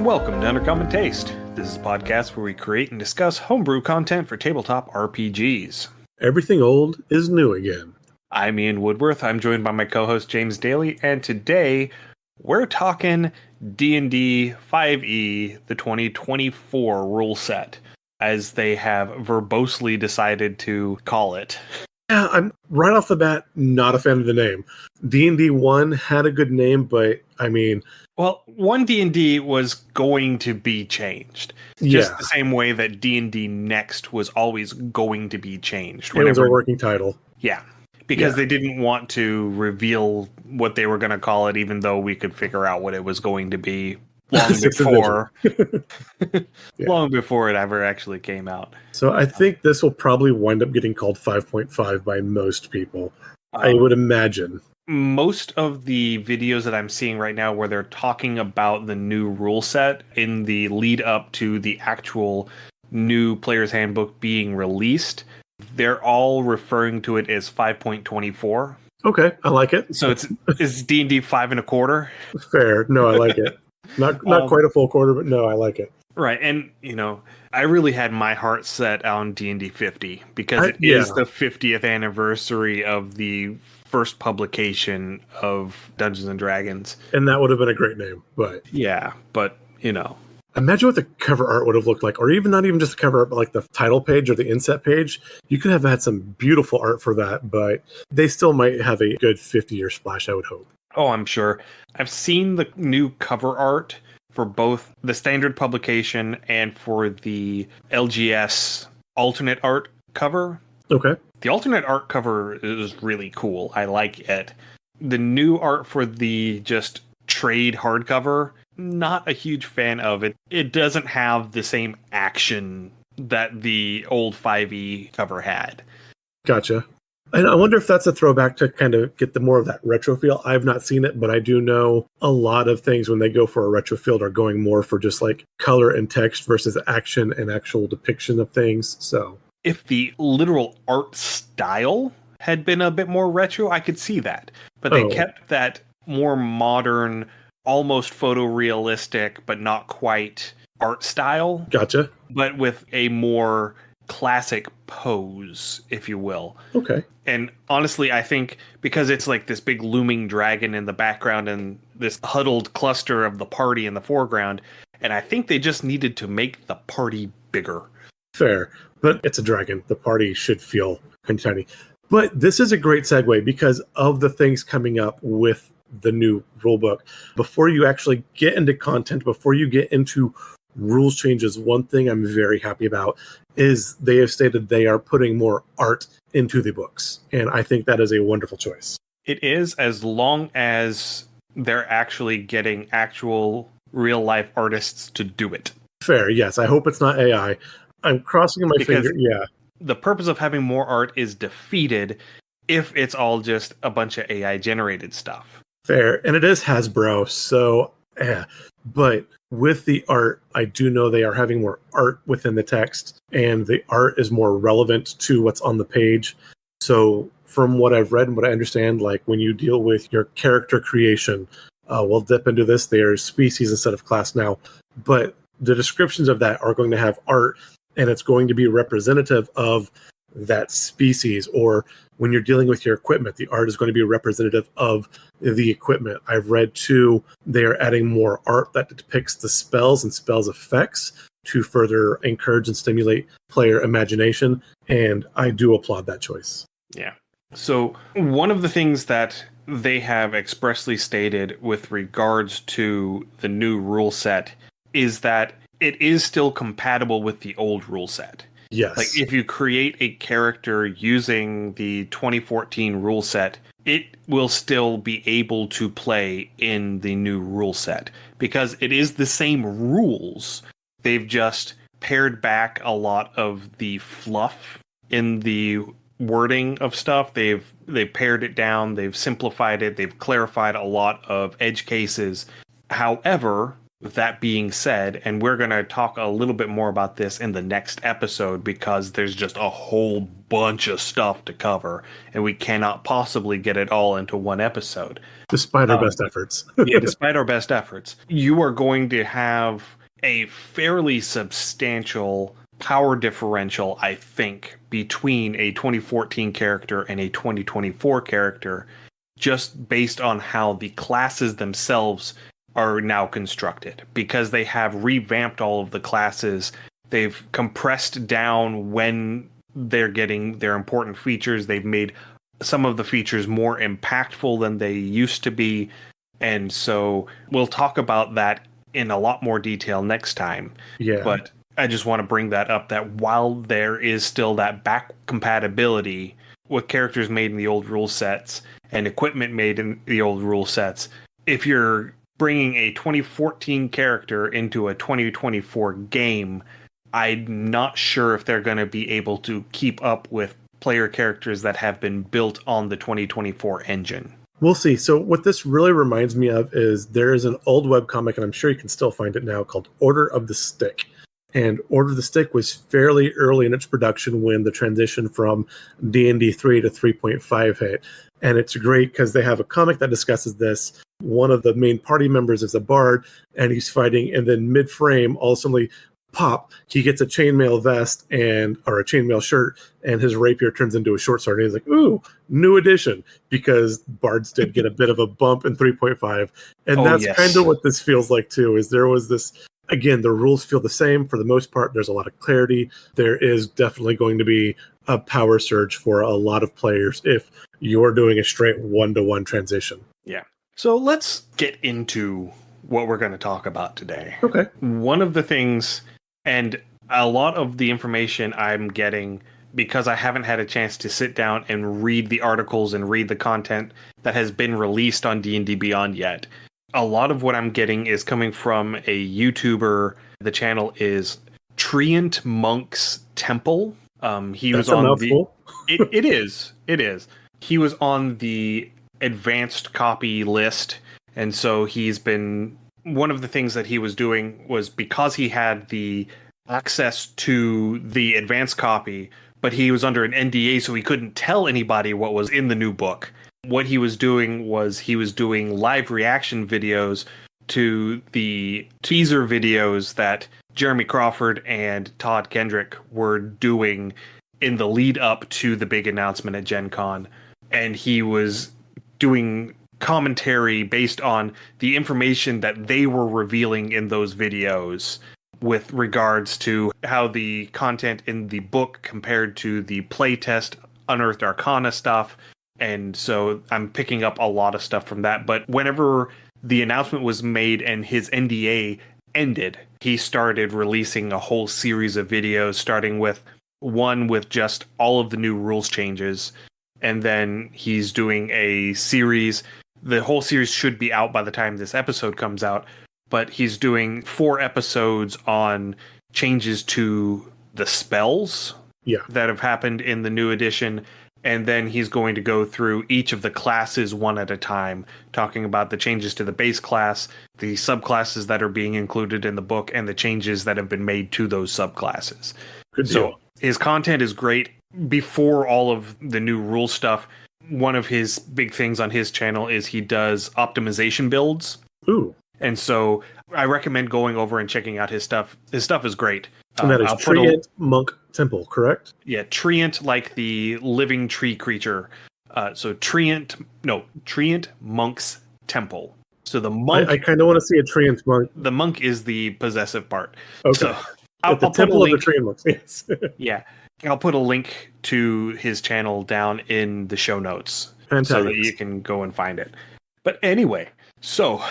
Welcome to Undercommon Taste. This is a podcast where we create and discuss homebrew content for tabletop RPGs. Everything old is new again. I'm Ian Woodworth. I'm joined by my co-host James Daly, and today we're talking D&D 5e, the 2024 rule set, as they have verbosely decided to call it. Yeah, I'm right off the bat not a fan of the name. D&D 1 had a good name, but I mean... Well, 1 D&D was going to be changed. Just the same way that D&D Next was always going to be changed. It was a working title. Yeah, because they didn't want to reveal what they were going to call it, even though we could figure out what it was going to be long before it ever actually came out. So I think this will probably wind up getting called 5.5 by most people. I would imagine. Most of the videos that I'm seeing right now where they're talking about the new rule set in the lead up to the actual new player's handbook being released, they're all referring to it as 5.24. Okay, I like it. So it's D&D 5 1/4. Fair. No, I like it. Not quite a full quarter, but no, I like it. Right, and I really had my heart set on D&D 50 because it is the 50th anniversary of the first publication of Dungeons and Dragons. And that would have been a great name, but... Yeah, but, Imagine what the cover art would have looked like, or not even just the cover art, but like the title page or the inset page. You could have had some beautiful art for that, but they still might have a good 50-year splash, I would hope. Oh, I'm sure. I've seen the new cover art for both the standard publication and for the LGS alternate art cover. Okay. The alternate art cover is really cool. I like it. The new art for the just trade hardcover, not a huge fan of it. It doesn't have the same action that the old 5e cover had. Gotcha. And I wonder if that's a throwback to kind of get more of that retro feel. I've not seen it, but I do know a lot of things when they go for a retro feel are going more for just like color and text versus action and actual depiction of things. So if the literal art style had been a bit more retro, I could see that. But they kept that more modern, almost photorealistic, but not quite art style. Gotcha. But with a more classic pose, if you will. Okay. And honestly, I think because it's like this big looming dragon in the background and this huddled cluster of the party in the foreground, and I think they just needed to make the party bigger. Fair. But it's a dragon. The party should feel kind of tiny. But this is a great segue because of the things coming up with the new rulebook. Before you actually get into content, before you get into rules changes, one thing I'm very happy about is they have stated they are putting more art into the books. And I think that is a wonderful choice. It is, as long as they're actually getting actual real life artists to do it. Fair, yes. I hope it's not AI. I'm crossing my finger. Yeah. The purpose of having more art is defeated if it's all just a bunch of AI generated stuff. Fair. And it is Hasbro, so but with the art, I do know they are having more art within the text, and the art is more relevant to what's on the page. So from what I've read and what I understand, like when you deal with your character creation, we'll dip into this. There's species instead of class now, but the descriptions of that are going to have art, and it's going to be representative of that species. Or when you're dealing with your equipment, the art is going to be representative of the equipment. I've read too, they are adding more art that depicts the spells and spells effects to further encourage and stimulate player imagination. And I do applaud that choice. Yeah. So one of the things that they have expressly stated with regards to the new rule set is that it is still compatible with the old rule set. Yes. Like if you create a character using the 2014 rule set, it will still be able to play in the new rule set because it is the same rules. They've just pared back a lot of the fluff in the wording of stuff. They've pared it down, they've simplified it, they've clarified a lot of edge cases. However, with that being said, and we're going to talk a little bit more about this in the next episode because there's just a whole bunch of stuff to cover, and we cannot possibly get it all into one episode. Despite our best efforts. Yeah, despite our best efforts. You are going to have a fairly substantial power differential, I think, between a 2014 character and a 2024 character, just based on how the classes themselves are now constructed, because they have revamped all of the classes. They've compressed down when they're getting their important features. They've made some of the features more impactful than they used to be. And so we'll talk about that in a lot more detail next time. Yeah. But I just want to bring that up, that while there is still that back compatibility with characters made in the old rule sets and equipment made in the old rule sets, if you're bringing a 2014 character into a 2024 game, I'm not sure if they're going to be able to keep up with player characters that have been built on the 2024 engine. We'll see. So what this really reminds me of is there is an old webcomic, and I'm sure you can still find it now, called Order of the Stick. And Order of the Stick was fairly early in its production when the transition from D&D 3 to 3.5 hit. And it's great because they have a comic that discusses this. One of the main party members is a bard, and he's fighting, and then mid-frame, all of a sudden, pop, he gets a chainmail vest or a chainmail shirt, and his rapier turns into a short sword. And he's like, ooh, new edition, because bards did get a bit of a bump in 3.5. And that's kind of what this feels like too, is there was this, again, the rules feel the same for the most part. There's a lot of clarity. There is definitely going to be a power surge for a lot of players if you're doing a straight one-to-one transition. Yeah. So let's get into what we're going to talk about today. Okay. One of the things, and a lot of the information I'm getting, because I haven't had a chance to sit down and read the articles and read the content that has been released on D&D Beyond yet. A lot of what I'm getting is coming from a YouTuber. The channel is Treantmonk's Temple. He That's was on a mouthful. It is. He was on the advanced copy list, and so he's been, one of the things that he was doing was, because he had the access to the advanced copy, but he was under an NDA, so he couldn't tell anybody what was in the new book. What he was doing was he was doing live reaction videos to the teaser videos that Jeremy Crawford and Todd Kendrick were doing in the lead up to the big announcement at Gen Con. And he was doing commentary based on the information that they were revealing in those videos with regards to how the content in the book compared to the playtest Unearthed Arcana stuff. And so I'm picking up a lot of stuff from that. But whenever the announcement was made and his NDA ended, he started releasing a whole series of videos, starting with one with just all of the new rules changes. And then he's doing a series. The whole series should be out by the time this episode comes out, but he's doing 4 episodes on changes to the spells that have happened in the new edition. And then he's going to go through each of the classes one at a time, talking about the changes to the base class, the subclasses that are being included in the book, and the changes that have been made to those subclasses. Good deal. So his content is great. Before all of the new rule stuff, one of his big things on his channel is he does optimization builds. Ooh. And so I recommend going over and checking out his stuff. His stuff is great. And that is Treantmonk Temple, correct? Yeah, Treant, like the living tree creature. So Treantmonk's Temple. So the monk. I kind of want to see a Treantmonk. The monk is the possessive part. Okay. So I'll the Temple of the Treantmonks, yes. Yeah. I'll put a link to his channel down in the show notes. Fantastic. So that you can go and find it. But anyway, so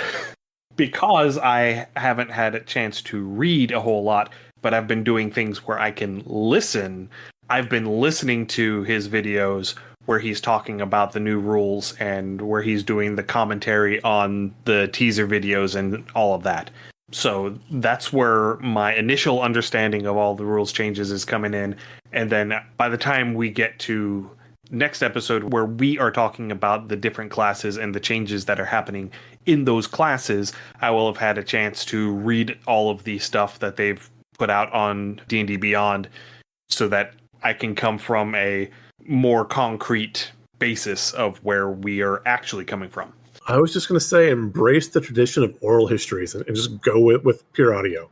because I haven't had a chance to read a whole lot, but I've been doing things where I can listen, I've been listening to his videos where he's talking about the new rules and where he's doing the commentary on the teaser videos and all of that. So that's where my initial understanding of all the rules changes is coming in. And then by the time we get to next episode, where we are talking about the different classes and the changes that are happening in those classes, I will have had a chance to read all of the stuff that they've put out on D&D Beyond, so that I can come from a more concrete basis of where we are actually coming from. I was just going to say, embrace the tradition of oral histories and just go with pure audio.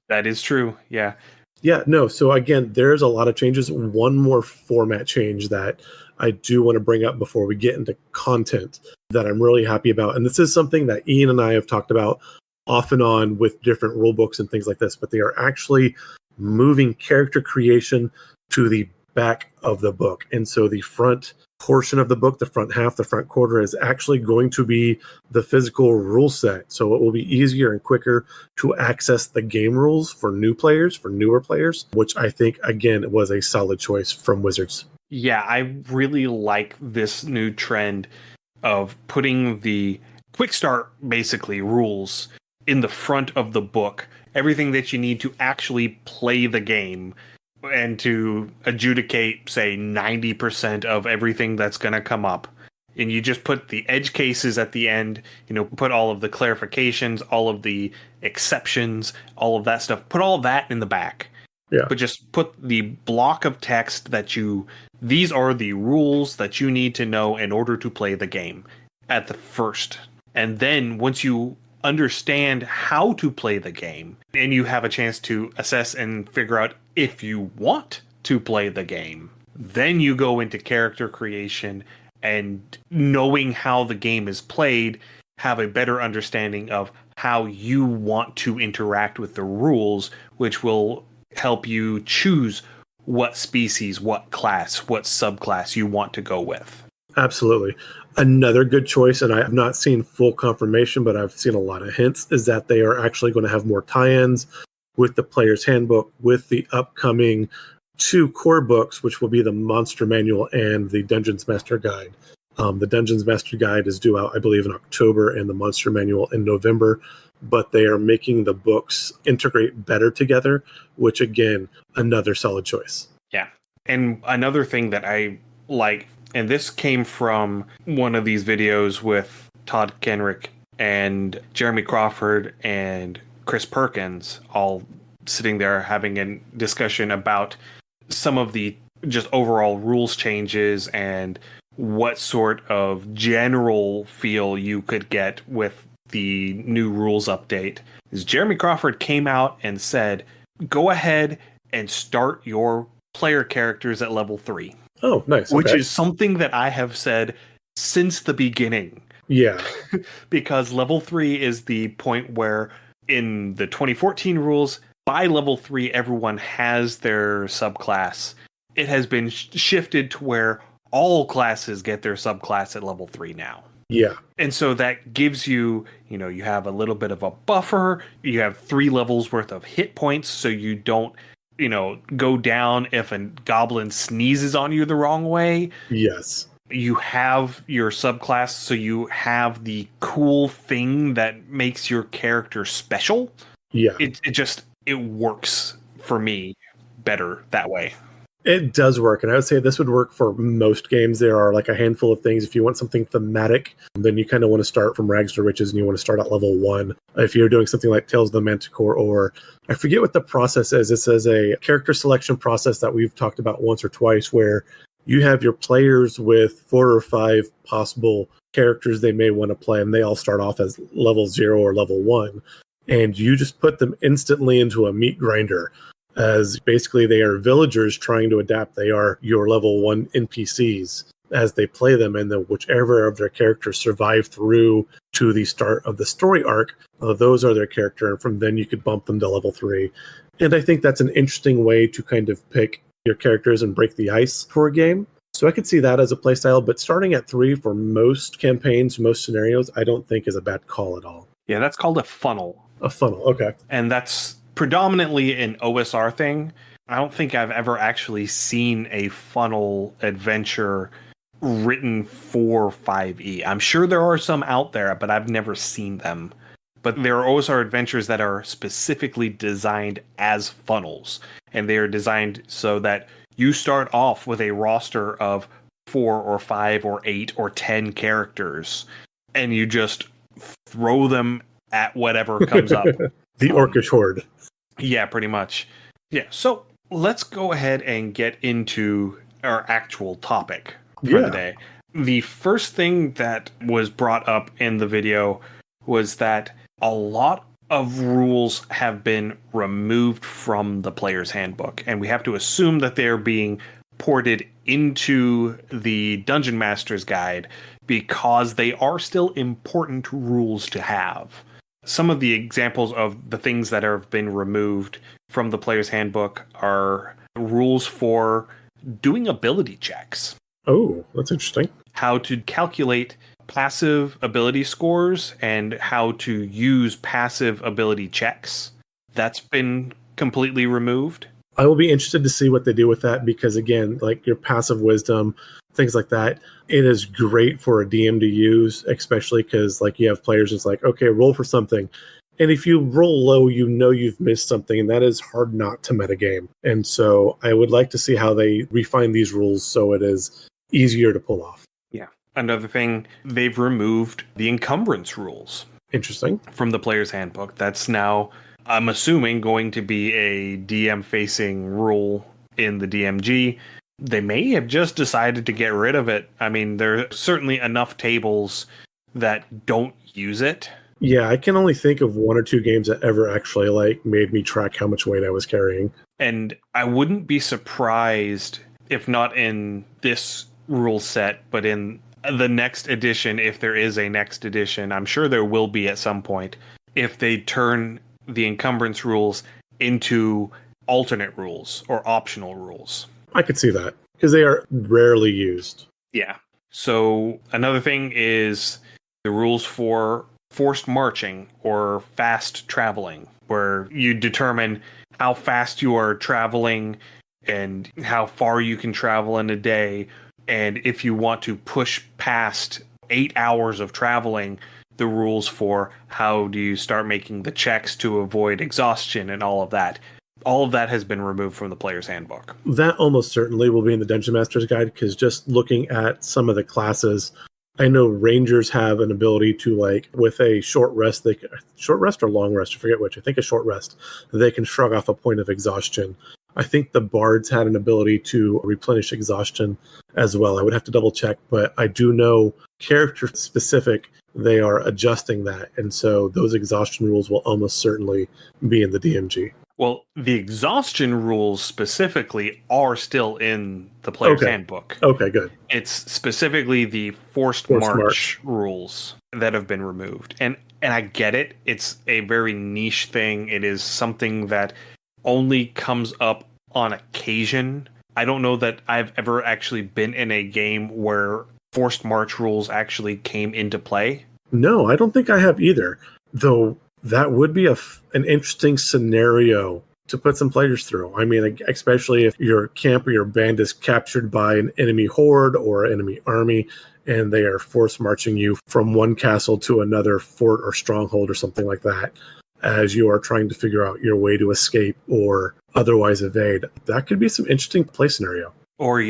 That is true. Yeah. Yeah, no. So again, there's a lot of changes. One more format change that I do want to bring up before we get into content that I'm really happy about. And this is something that Ian and I have talked about off and on with different rule books and things like this, but they are actually moving character creation to the back of the book. And so the front portion of the book, the front half, the front quarter, is actually going to be the physical rule set. So it will be easier and quicker to access the game rules for new players, for newer players, which I think, again, was a solid choice from Wizards. Yeah, I really like this new trend of putting the quick start, basically, rules in the front of the book. Everything that you need to actually play the game and to adjudicate, say, 90% of everything that's going to come up. And you just put the edge cases at the end, put all of the clarifications, all of the exceptions, all of that stuff, put all that in the back. Yeah. But just put the block of text these are the rules that you need to know in order to play the game at the first. And then once you understand how to play the game and you have a chance to assess and figure out if you want to play the game, then you go into character creation and knowing how the game is played, have a better understanding of how you want to interact with the rules, which will help you choose what species, what class, what subclass you want to go with. Absolutely. Another good choice, and I have not seen full confirmation, but I've seen a lot of hints, is that they are actually going to have more tie-ins with the player's handbook, with the upcoming 2 core books, which will be the Monster Manual and the Dungeons Master Guide. The Dungeons Master Guide is due out, I believe, in October, and the Monster Manual in November, but they are making the books integrate better together, which, again, another solid choice. Yeah. And another thing that I like, and this came from one of these videos with Todd Kenrick and Jeremy Crawford and Chris Perkins, all sitting there having a discussion about some of the just overall rules changes and what sort of general feel you could get with the new rules update. Is Jeremy Crawford came out and said, go ahead and start your player characters at level 3. Oh, nice. Which Okay. is something that I have said since the beginning. Yeah. Because level 3 is the point where in the 2014 rules, by level 3, everyone has their subclass. It has been shifted to where all classes get their subclass at level 3 now. Yeah. And so that gives you, you have a little bit of a buffer. You have 3 levels worth of hit points, so you don't, go down if a goblin sneezes on you the wrong way. Yes. You have your subclass, so you have the cool thing that makes your character special. Yeah. It works for me better that way. It does work, and I would say this would work for most games. There are like a handful of things. If you want something thematic, then you kind of want to start from rags to riches, and you want to start at level 1. If you're doing something like Tales of the Manticore, or I forget what the process is. It says a character selection process that we've talked about once or twice, where you have your players with 4 or 5 possible characters they may want to play, and they all start off as level 0 or level 1, and you just put them instantly into a meat grinder. As basically they are villagers trying to adapt. They are your level 1 NPCs as they play them, and then whichever of their characters survive through to the start of the story arc, those are their character, and from then you could bump them to level 3. And I think that's an interesting way to kind of pick your characters and break the ice for a game. So I could see that as a playstyle, but starting at 3 for most campaigns, most scenarios, I don't think is a bad call at all. Yeah, that's called a funnel. A funnel, okay. And that's predominantly an OSR thing. I don't think I've ever actually seen a funnel adventure written for 5e. I'm sure there are some out there, but I've never seen them. But there are OSR adventures that are specifically designed as funnels, and they are designed so that you start off with a roster of 4 or 5 or 8 or 10 characters, and you just throw them at whatever comes up. The Orcish Horde. Yeah, pretty much. Yeah, so let's go ahead and get into our actual topic for the day. The first thing that was brought up in the video was that a lot of rules have been removed from the player's handbook, and we have to assume that they're being ported into the Dungeon Master's Guide because they are still important rules to have. Some of the examples of the things that have been removed from the player's handbook are rules for doing ability checks. Oh, that's interesting. How to calculate passive ability scores and how to use passive ability checks. That's been completely removed. I will be interested to see what they do with that because, again, like your passive wisdom, things like that, it is great for a DM to use, especially because like you have players it's like, okay, roll for something. And if you roll low, you know you've missed something, and that is hard not to metagame. And so I would like to see how they refine these rules so it is easier to pull off. Yeah. Another thing, they've removed the encumbrance rules. Interesting. From the player's handbook. That's now, I'm assuming, going to be a DM-facing rule in the DMG. They may have just decided to get rid of it. I mean, there are certainly enough tables that don't use it. Yeah, I can only think of one or two games that ever actually like made me track how much weight I was carrying. And I wouldn't be surprised if not in this rule set, but in the next edition, if there is a next edition. I'm sure there will be at some point, if they turn the encumbrance rules into alternate rules or optional rules. I could see that because they are rarely used. Yeah. So another thing is the rules for forced marching or fast traveling, where you determine how fast you are traveling and how far you can travel in a day. And if you want to push past 8 hours of traveling, the rules for how do you start making the checks to avoid exhaustion and all of that. All of that has been removed from the player's handbook. That almost certainly will be in the Dungeon Master's Guide because just looking at some of the classes, I know Rangers have an ability to, like, with a short rest or long rest, I forget which, I think a short rest, they can shrug off a point of exhaustion. I think the Bards had an ability to replenish exhaustion as well. I would have to double check, but I do know character specific, they are adjusting that. And so those exhaustion rules will almost certainly be in the DMG. Well, the exhaustion rules specifically are still in the player's handbook. Okay, good. It's specifically the forced march rules that have been removed. And I get it. It's a very niche thing. It is something that only comes up on occasion. I don't know that I've ever actually been in a game where forced march rules actually came into play. No, I don't think I have either. Though that would be an interesting scenario to put some players through. I mean, especially if your camp or your band is captured by an enemy horde or enemy army, and they are force marching you from one castle to another fort or stronghold or something like that, as you are trying to figure out your way to escape or otherwise evade. That could be some interesting play scenario. Or,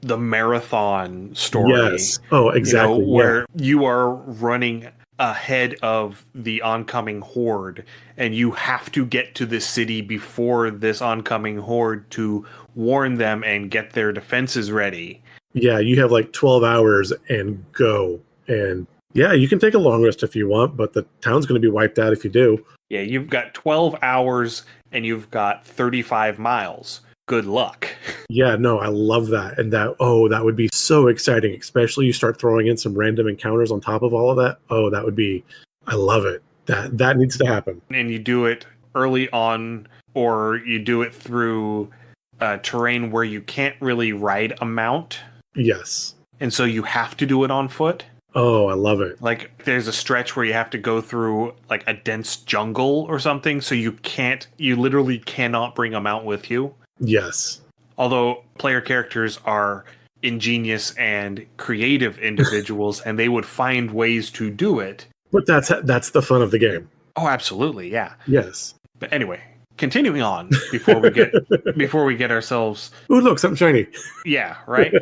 the marathon story. Yes. Oh, exactly. Where you are running ahead of the oncoming horde, and you have to get to the city before this oncoming horde to warn them and get their defenses ready. Yeah, you have like 12 hours and go. And yeah, you can take a long rest if you want, but the town's going to be wiped out if you do. Yeah, you've got 12 hours and you've got 35 miles. Good luck. Yeah, no, I love that. And that would be so exciting, especially you start throwing in some random encounters on top of all of that. Oh, that would be, I love it. That needs to happen. And you do it early on, or you do it through terrain where you can't really ride a mount. Yes. And so you have to do it on foot. Oh, I love it. Like, there's a stretch where you have to go through, like, a dense jungle or something, so you literally cannot bring a mount with you. Yes. Although player characters are ingenious and creative individuals, and they would find ways to do it. But that's the fun of the game. Oh, absolutely, yeah. Yes. But anyway, continuing on before we get ourselves. Ooh, look, something shiny. Yeah, right.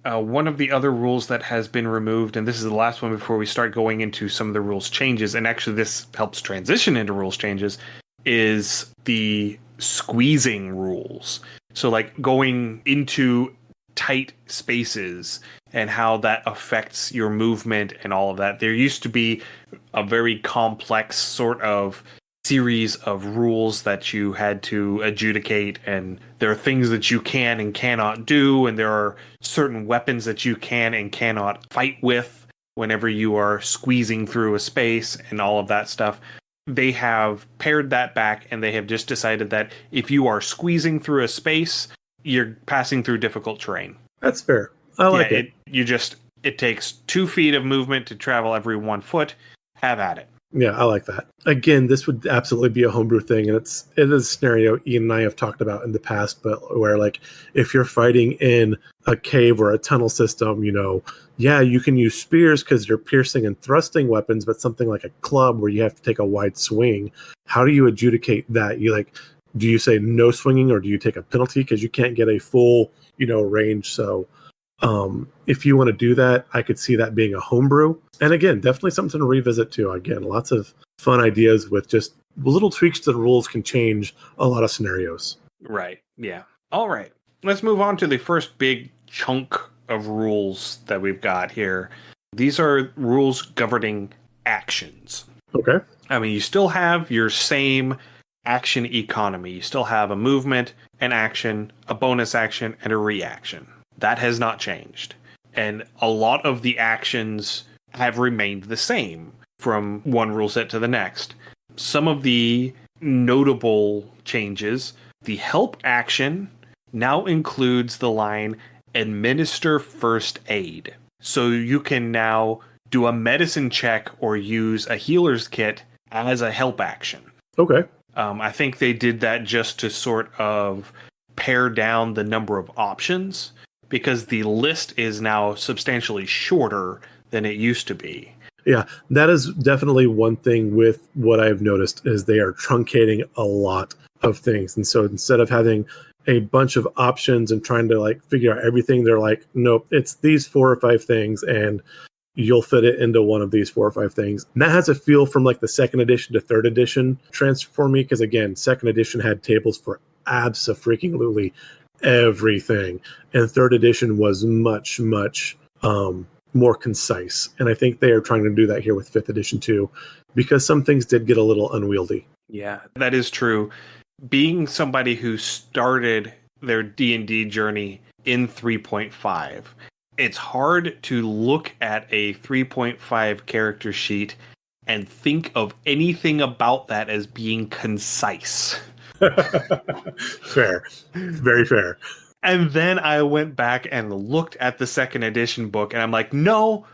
One of the other rules that has been removed, and this is the last one before we start going into some of the rules changes, and actually this helps transition into rules changes, is the squeezing rules. So, like, going into tight spaces and how that affects your movement and all of that. There used to be a very complex sort of series of rules that you had to adjudicate, and there are things that you can and cannot do, and there are certain weapons that you can and cannot fight with whenever you are squeezing through a space and all of that stuff. They have pared that back, and they have just decided that if you are squeezing through a space, you're passing through difficult terrain. That's fair. I like it. It takes 2 feet of movement to travel every 1 foot. Have at it. Yeah, I like that. Again, this would absolutely be a homebrew thing, and it is a scenario Ian and I have talked about in the past, but where like if you're fighting in a cave or a tunnel system, yeah, you can use spears because they're piercing and thrusting weapons, but something like a club where you have to take a wide swing, how do you adjudicate that? Do you say no swinging, or do you take a penalty because you can't get a full, range? So if you want to do that, I could see that being a homebrew. And again, definitely something to revisit too. Again, lots of fun ideas with just little tweaks to the rules can change a lot of scenarios. Right. Yeah. All right. Let's move on to the first big chunk of rules that we've got here. These are rules governing actions. Okay. I mean, you still have your same action economy. You still have a movement, an action, a bonus action, and a reaction. That has not changed. And a lot of the actions have remained the same from one rule set to the next. Some of the notable changes, the help action now includes the line administer first aid. So you can now do a medicine check or use a healer's kit as a help action. Okay. I think they did that just to sort of pare down the number of options, because the list is now substantially shorter than it used to be. Yeah, that is definitely one thing with what I've noticed is they are truncating a lot of things. And so instead of having a bunch of options and trying to figure out everything, they're like, nope, it's these 4 or 5 things and you'll fit it into one of these 4 or 5 things. And that has a feel from the 2nd edition to 3rd edition transfer for me, because again, 2nd edition had tables for abso-freaking-lutely everything, and 3rd edition was much more concise. And I think they are trying to do that here with 5th edition too, because some things did get a little unwieldy. Yeah, that is true. Being somebody who started their D&D journey in 3.5, it's hard to look at a 3.5 character sheet and think of anything about that as being concise. Fair. Very fair. And then I went back and looked at the 2nd edition book, and I'm like, no,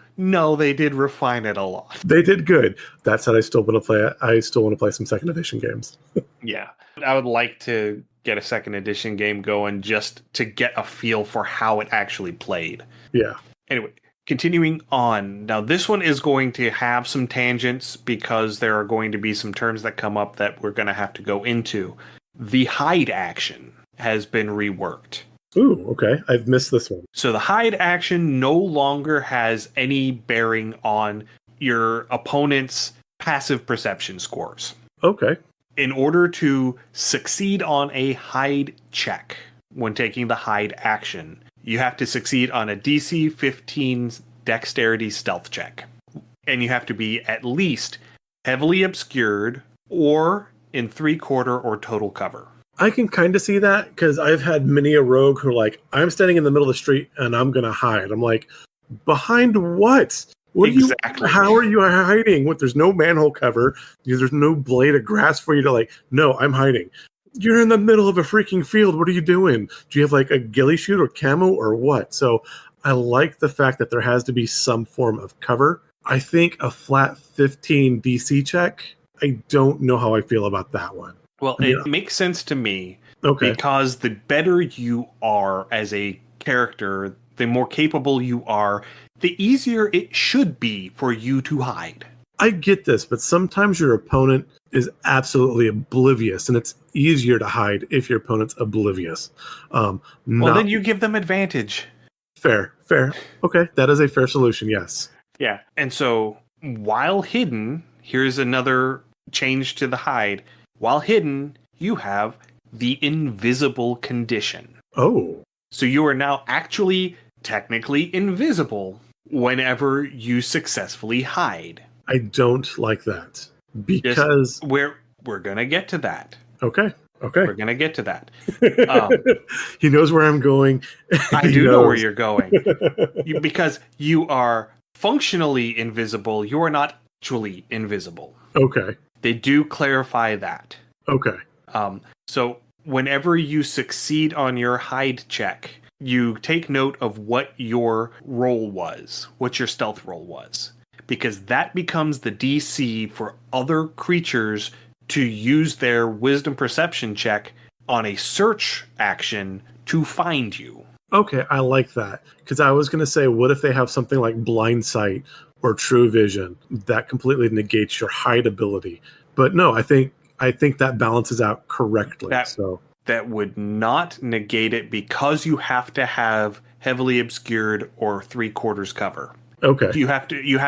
they did refine it a lot. They did good. That said, I still want to play it. I still want to play some 2nd edition games. Yeah. I would like to get a 2nd edition game going just to get a feel for how it actually played. Yeah. Anyway, continuing on. Now, this one is going to have some tangents because there are going to be some terms that come up that we're going to have to go into. The hide action has been reworked. Ooh, okay. I've missed this one. So the hide action no longer has any bearing on your opponent's passive perception scores. Okay. In order to succeed on a hide check when taking the hide action, you have to succeed on a DC 15 dexterity stealth check. And you have to be at least heavily obscured or in 3/4 or total cover. I can kind of see that, because I've had many a rogue who are like, I'm standing in the middle of the street and I'm going to hide. I'm like, behind what? Exactly. How are you hiding? What? There's no manhole cover. There's no blade of grass for you to no, I'm hiding. You're in the middle of a freaking field. What are you doing? Do you have a ghillie shoot or camo or what? So I like the fact that there has to be some form of cover. I think a flat 15 DC check, I don't know how I feel about that one. Well, it makes sense to me. Okay. Because the better you are as a character, the more capable you are, the easier it should be for you to hide. I get this, but sometimes your opponent is absolutely oblivious, and it's easier to hide if your opponent's oblivious. Well, then you give them advantage. Fair. Okay, that is a fair solution, yes. Yeah, and so while hidden, here's another change to the hide. While hidden, you have the invisible condition. Oh. So you are now actually technically invisible whenever you successfully hide. I don't like that Just because we're gonna get to that. okay. We're gonna get to that. Um, He knows where I'm going. I He do know where knows. you're going because you are functionally invisible. You are not actually invisible. Okay. They do clarify that. Okay. So whenever you succeed on your hide check, you take note of what your roll was, what your stealth roll was, because that becomes the DC for other creatures to use their wisdom perception check on a search action to find you. Okay, I like that. Because I was going to say, what if they have something like blind sight or true vision that completely negates your hide ability? But no, I think that balances out correctly. That would not negate it because you have to have heavily obscured or 3/4 cover. Okay. You have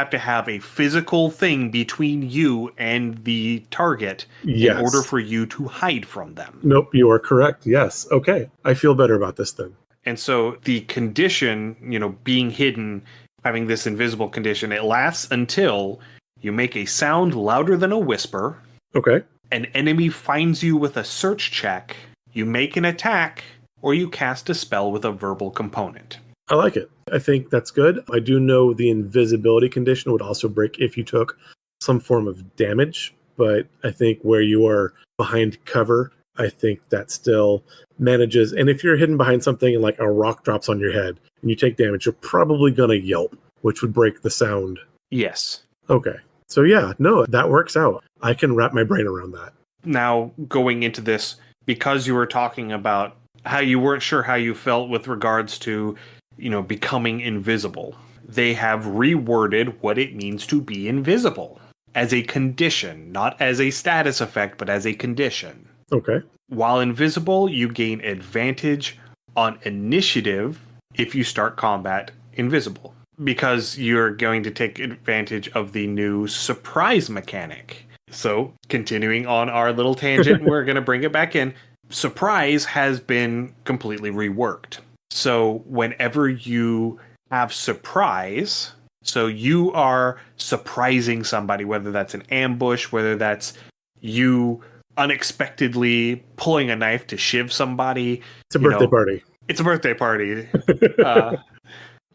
to have a physical thing between you and the target in Yes. order for you to hide from them. Nope, you are correct. Yes. Okay. I feel better about this then. And so the condition, being hidden, having this invisible condition, it lasts until you make a sound louder than a whisper. Okay. An enemy finds you with a search check, you make an attack, or you cast a spell with a verbal component. I like it. I think that's good. I do know the invisibility condition would also break if you took some form of damage, but I think where you are behind cover, I think that still manages. And if you're hidden behind something and like a rock drops on your head and you take damage, you're probably going to yelp, which would break the sound. Yes. Okay. So yeah, no, that works out. I can wrap my brain around that. Now, going into this, because you were talking about how you weren't sure how you felt with regards to, becoming invisible, they have reworded what it means to be invisible as a condition, not as a status effect, but as a condition. Okay. While invisible, you gain advantage on initiative if you start combat invisible, because you're going to take advantage of the new surprise mechanic. So, continuing on our little tangent, we're going to bring it back in. Surprise has been completely reworked. So, whenever you have surprise, so you are surprising somebody, whether that's an ambush, whether that's you unexpectedly pulling a knife to shiv somebody. It's a birthday party. It's a birthday party.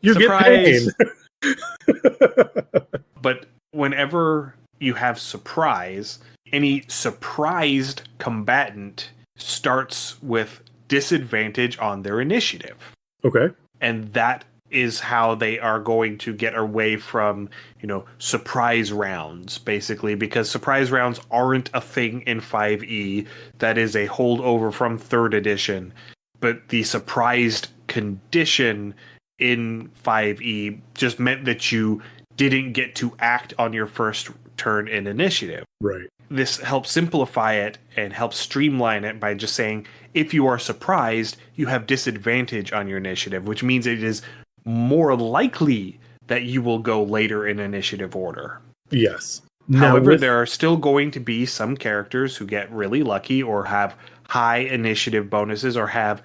You surprise. get pain. But whenever you have surprise, any surprised combatant starts with disadvantage on their initiative. Okay. And that is how they are going to get away from, surprise rounds, basically, because surprise rounds aren't a thing in 5e. That is a holdover from 3rd edition. But the surprised condition in 5e just meant that you didn't get to act on your first turn in initiative. Right. This helps simplify it and helps streamline it by just saying, if you are surprised, you have disadvantage on your initiative, which means it is more likely that you will go later in initiative order. Yes. However, there are still going to be some characters who get really lucky or have high initiative bonuses or have,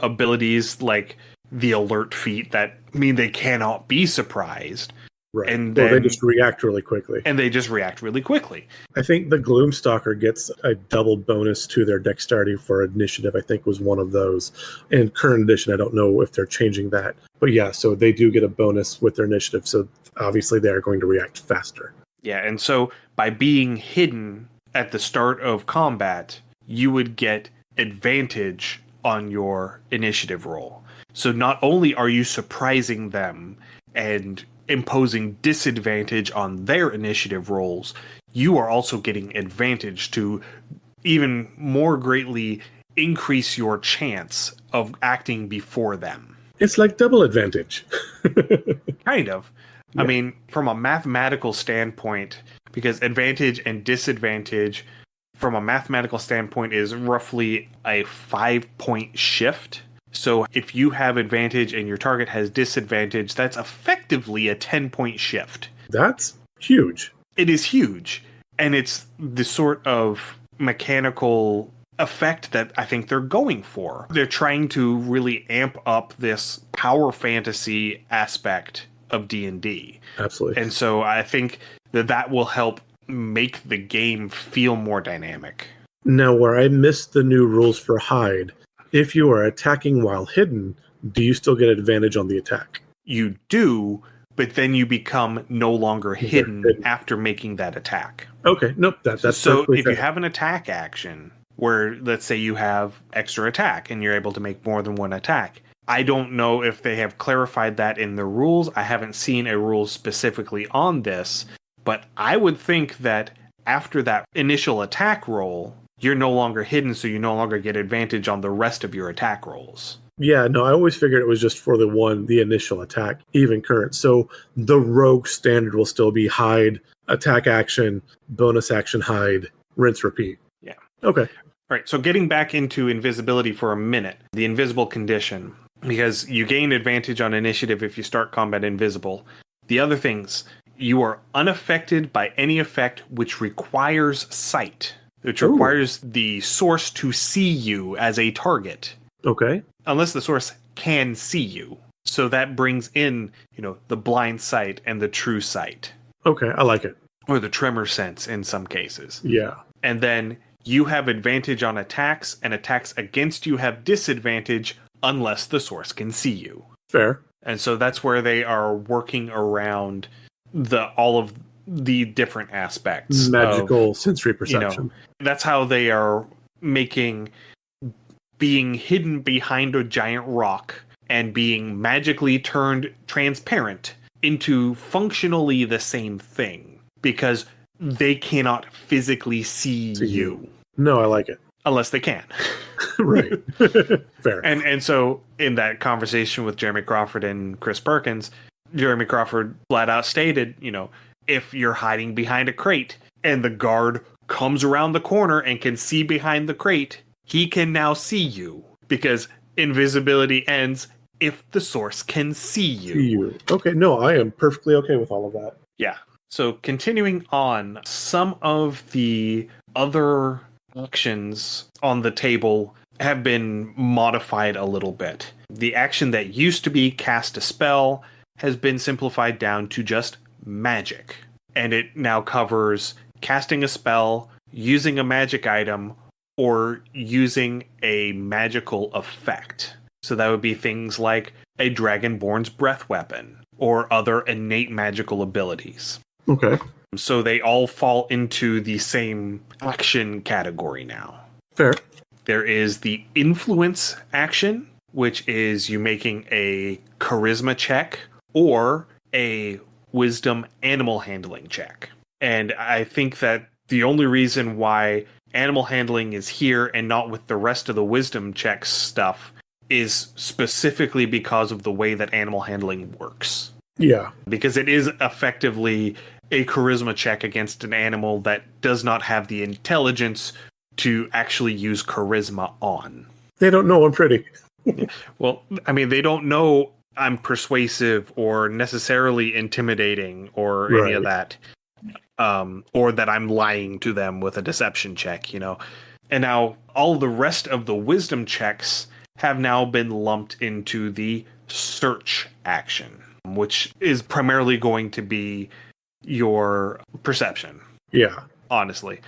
abilities like the alert feat that mean they cannot be surprised. Right. And they just react really quickly. I think the Gloomstalker gets a double bonus to their dexterity for initiative, I think was one of those. In current edition, I don't know if they're changing that. But yeah, so they do get a bonus with their initiative. So obviously they are going to react faster. Yeah, and so by being hidden at the start of combat, you would get advantage on your initiative roll. So not only are you surprising them and imposing disadvantage on their initiative rolls, you are also getting advantage to even more greatly increase your chance of acting before them. It's like double advantage. Kind of. Yeah. I mean, from a mathematical standpoint, because advantage and disadvantage from a mathematical standpoint is roughly a 5-point shift. So if you have advantage and your target has disadvantage, that's effectively a 10-point shift. That's huge. It is huge. And it's the sort of mechanical effect that I think they're going for. They're trying to really amp up this power fantasy aspect of D&D. Absolutely. And so I think that will help make the game feel more dynamic. Now, where I missed the new rules for hide, if you are attacking while hidden, do you still get advantage on the attack? You do, but then you become no longer hidden after making that attack. Okay, nope, that's so perfectly if fair. you have an attack action where, let's say, you have extra attack and you're able to make more than one attack, I don't know if they have clarified that in the rules. I haven't seen a rule specifically on this, but I would think that after that initial attack roll, you're no longer hidden, so you no longer get advantage on the rest of your attack rolls. Yeah, no, I always figured it was just for the initial attack, even current. So the rogue standard will still be hide, attack action, bonus action hide, rinse, repeat. Yeah. Okay. All right, so getting back into invisibility for a minute, the invisible condition, because you gain advantage on initiative if you start combat invisible. The other things, you are unaffected by any effect which requires sight, which requires the source to see you as a target. Okay. Unless the source can see you. So that brings in, the blind sight and the true sight. Okay, I like it. Or the tremor sense in some cases. Yeah. And then you have advantage on attacks, and attacks against you have disadvantage unless the source can see you. Fair. And so that's where they are working around all of the different aspects. Magical sensory perception. That's how they are making being hidden behind a giant rock and being magically turned transparent into functionally the same thing, because they cannot physically see you. No, I like it. Unless they can. Right. Fair. And so in that conversation with Jeremy Crawford and Chris Perkins, Jeremy Crawford flat out stated, if you're hiding behind a crate and the guard comes around the corner and can see behind the crate, he can now see you, because invisibility ends if the source can see you. Okay, no, I am perfectly okay with all of that. Yeah. So continuing on, some of the other actions on the table have been modified a little bit. The action that used to be cast a spell has been simplified down to just magic. And it now covers casting a spell, using a magic item, or using a magical effect. So that would be things like a Dragonborn's breath weapon or other innate magical abilities. Okay. So they all fall into the same action category now. Fair. There is the influence action, which is you making a charisma check or a wisdom animal handling check. And I think that the only reason why animal handling is here and not with the rest of the wisdom checks stuff is specifically because of the way that animal handling works. Yeah. Because it is effectively a charisma check against an animal that does not have the intelligence to actually use charisma on. They don't know I'm pretty. Well, I mean, they don't know I'm persuasive or necessarily intimidating or any of that. Or that I'm lying to them with a deception check, And now all the rest of the wisdom checks have now been lumped into the search action, which is primarily going to be your perception. Yeah. Honestly.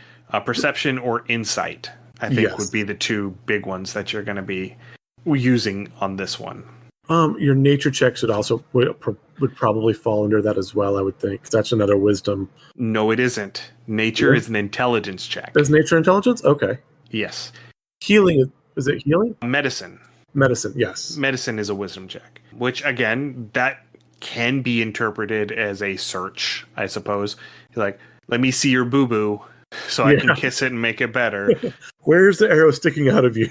Perception or insight, I think, would be the two big ones that you're going to be using on this one. Your nature checks would probably fall under that as well, I would think. That's another wisdom. No, it isn't. Nature is an intelligence check. Is nature intelligence? Okay. Yes. Healing, is it healing? Medicine, yes. Medicine is a wisdom check, which, again, that can be interpreted as a search, I suppose. Like, let me see your boo-boo so I can kiss it and make it better. Where's the arrow sticking out of you?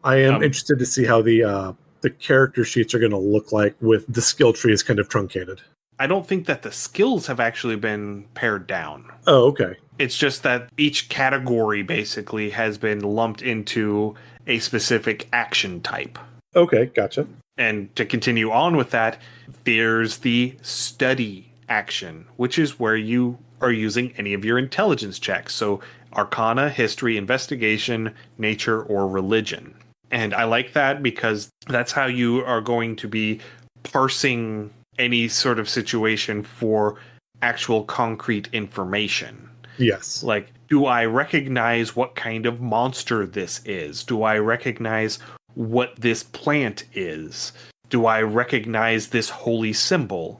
I am interested to see how the character sheets are going to look like with the skill tree is kind of truncated. I don't think that the skills have actually been pared down. Oh, okay. It's just that each category basically has been lumped into a specific action type. Okay, gotcha. And to continue on with that, there's the study action, which is where you are using any of your intelligence checks. So Arcana, History, Investigation, Nature, or Religion. And I like that because that's how you are going to be parsing any sort of situation for actual concrete information. Yes. Like, do I recognize what kind of monster this is? Do I recognize what this plant is? Do I recognize this holy symbol?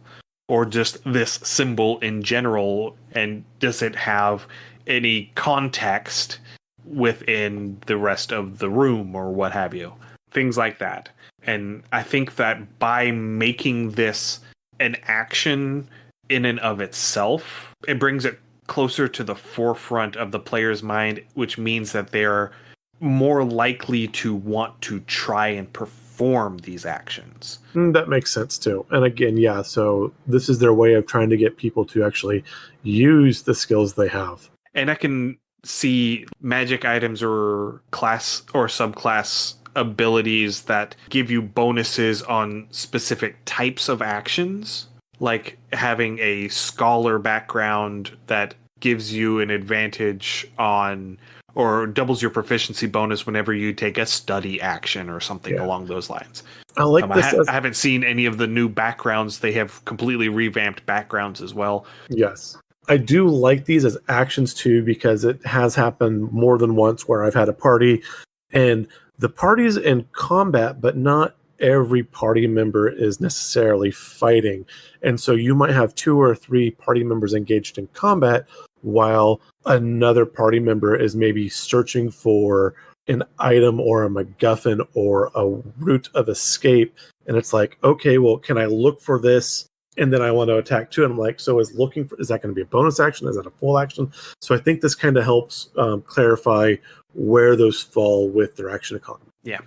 Or just this symbol in general? And does it have any context within the rest of the room or what have you? Things like that. And I think that by making this an action in and of itself, it brings it closer to the forefront of the player's mind, which means that they're more likely to want to try and perform these actions. That makes sense too. And again, yeah, so this is their way of trying to get people to actually use the skills they have. And I can see magic items or class or subclass abilities that give you bonuses on specific types of actions, like having a scholar background that gives you an advantage on or doubles your proficiency bonus whenever you take a study action or something along those lines. I like this. I haven't seen any of the new backgrounds. They have completely revamped backgrounds as well. Yes. I do like these as actions too, because it has happened more than once where I've had a party and the party's in combat, but not every party member is necessarily fighting. And so you might have 2 or 3 party members engaged in combat while another party member is maybe searching for an item or a MacGuffin or a route of escape. And it's like, okay, well, can I look for this? And then I want to attack too. And I'm like, so is that going to be a bonus action? Is that a full action? So I think this kind of helps clarify where those fall with their action economy. Yeah.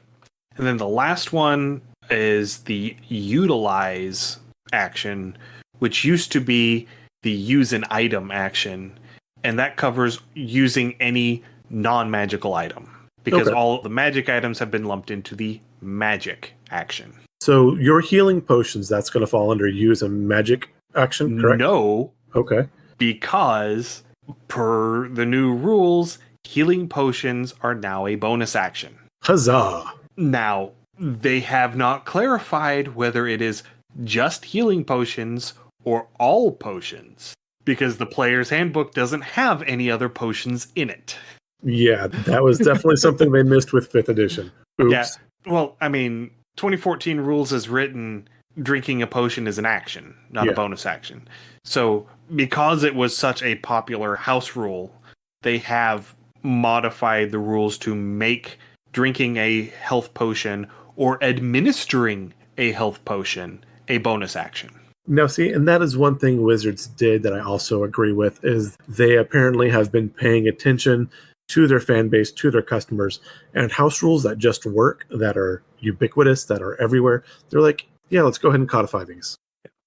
And then the last one is the utilize action, which used to be the use an item action. And that covers using any non-magical item, because all the magic items have been lumped into the magic action. So your healing potions, that's going to fall under use a magic action, correct? No. Okay. Because per the new rules, healing potions are now a bonus action. Huzzah! Now, they have not clarified whether it is just healing potions or all potions, because the player's handbook doesn't have any other potions in it. Yeah, that was definitely something they missed with 5th edition. Oops. Yeah. Well, I mean, 2014 rules as written, drinking a potion is an action, not a bonus action. So because it was such a popular house rule, they have modified the rules to make drinking a health potion or administering a health potion a bonus action. Now, see, and that is one thing Wizards did that I also agree with, is they apparently have been paying attention to their fan base, to their customers, and house rules that just work, that are ubiquitous, that are everywhere. They're like, yeah, let's go ahead and codify these.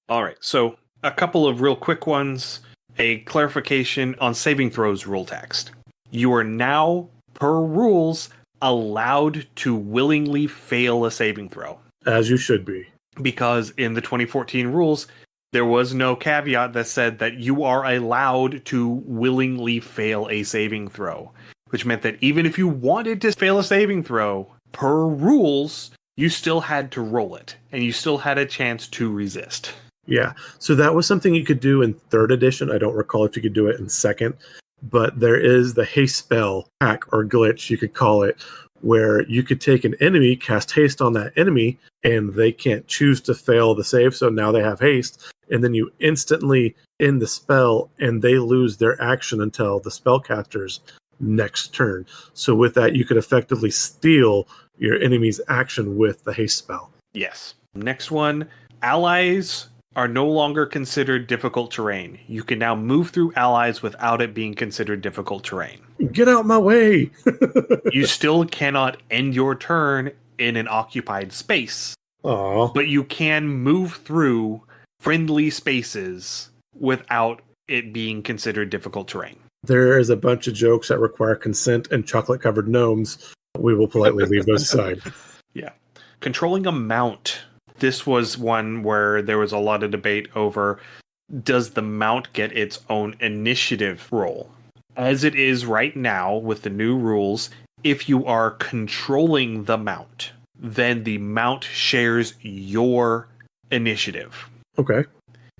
All right, so a couple of real quick ones. A clarification on saving throws rule text. You are now, per rules, allowed to willingly fail a saving throw. As you should be. Because in the 2014 rules, there was no caveat that said that you are allowed to willingly fail a saving throw, which meant that even if you wanted to fail a saving throw, per rules, you still had to roll it, and you still had a chance to resist. Yeah, so that was something you could do in 3rd edition. I don't recall if you could do it in 2nd, but there is the haste spell hack or glitch, you could call it, where you could take an enemy, cast haste on that enemy, and they can't choose to fail the save, so now they have haste, and then you instantly end the spell, and they lose their action until the spellcaster's next turn. So with that, you could effectively steal your enemy's action with the haste spell. Yes. Next one, allies are no longer considered difficult terrain. You can now move through allies without it being considered difficult terrain. Get out my way! You still cannot end your turn in an occupied space. Aww. But you can move through friendly spaces without it being considered difficult terrain. There is a bunch of jokes that require consent and chocolate-covered gnomes. We will politely leave those aside. Yeah. Controlling a mount. This was one where there was a lot of debate over, does the mount get its own initiative roll? As it is right now with the new rules, if you are controlling the mount, then the mount shares your initiative. Okay,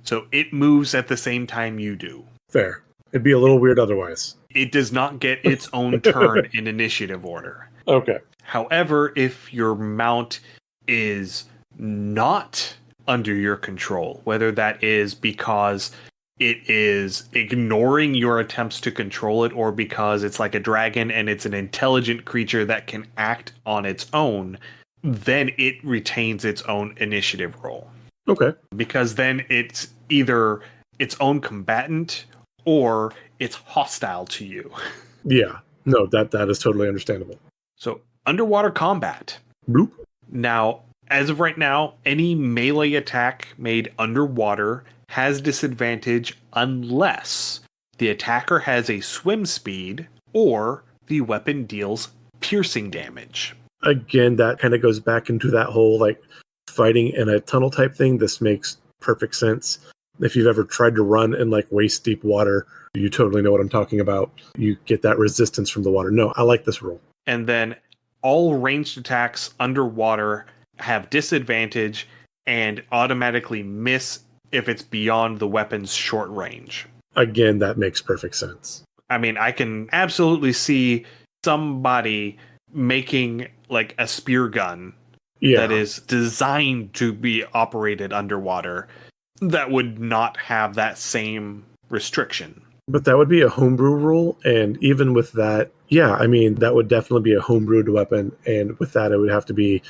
So it moves at the same time you do. fair. It'd be a little weird otherwise. It does not get its own turn in initiative order. Okay. However, if your mount is not under your control, whether that is because it is ignoring your attempts to control it or because it's like a dragon and it's an intelligent creature that can act on its own, then it retains its own initiative roll. Okay. Because then it's either its own combatant or it's hostile to you. Yeah. No, that is totally understandable. So, underwater combat. Bloop. Now, as of right now, any melee attack made underwater has disadvantage unless the attacker has a swim speed or the weapon deals piercing damage. Again, that kind of goes back into that whole like fighting in a tunnel type thing. This makes perfect sense. If you've ever tried to run in like waist deep water, you totally know what I'm talking about. You get that resistance from the water. No, I like this rule. And then all ranged attacks underwater have disadvantage and automatically miss if it's beyond the weapon's short range. Again, that makes perfect sense. I mean, I can absolutely see somebody making like a spear gun that is designed to be operated underwater that would not have that same restriction. But that would be a homebrew rule, and even with that, yeah, I mean, that would definitely be a homebrewed weapon, and with that, it would have to be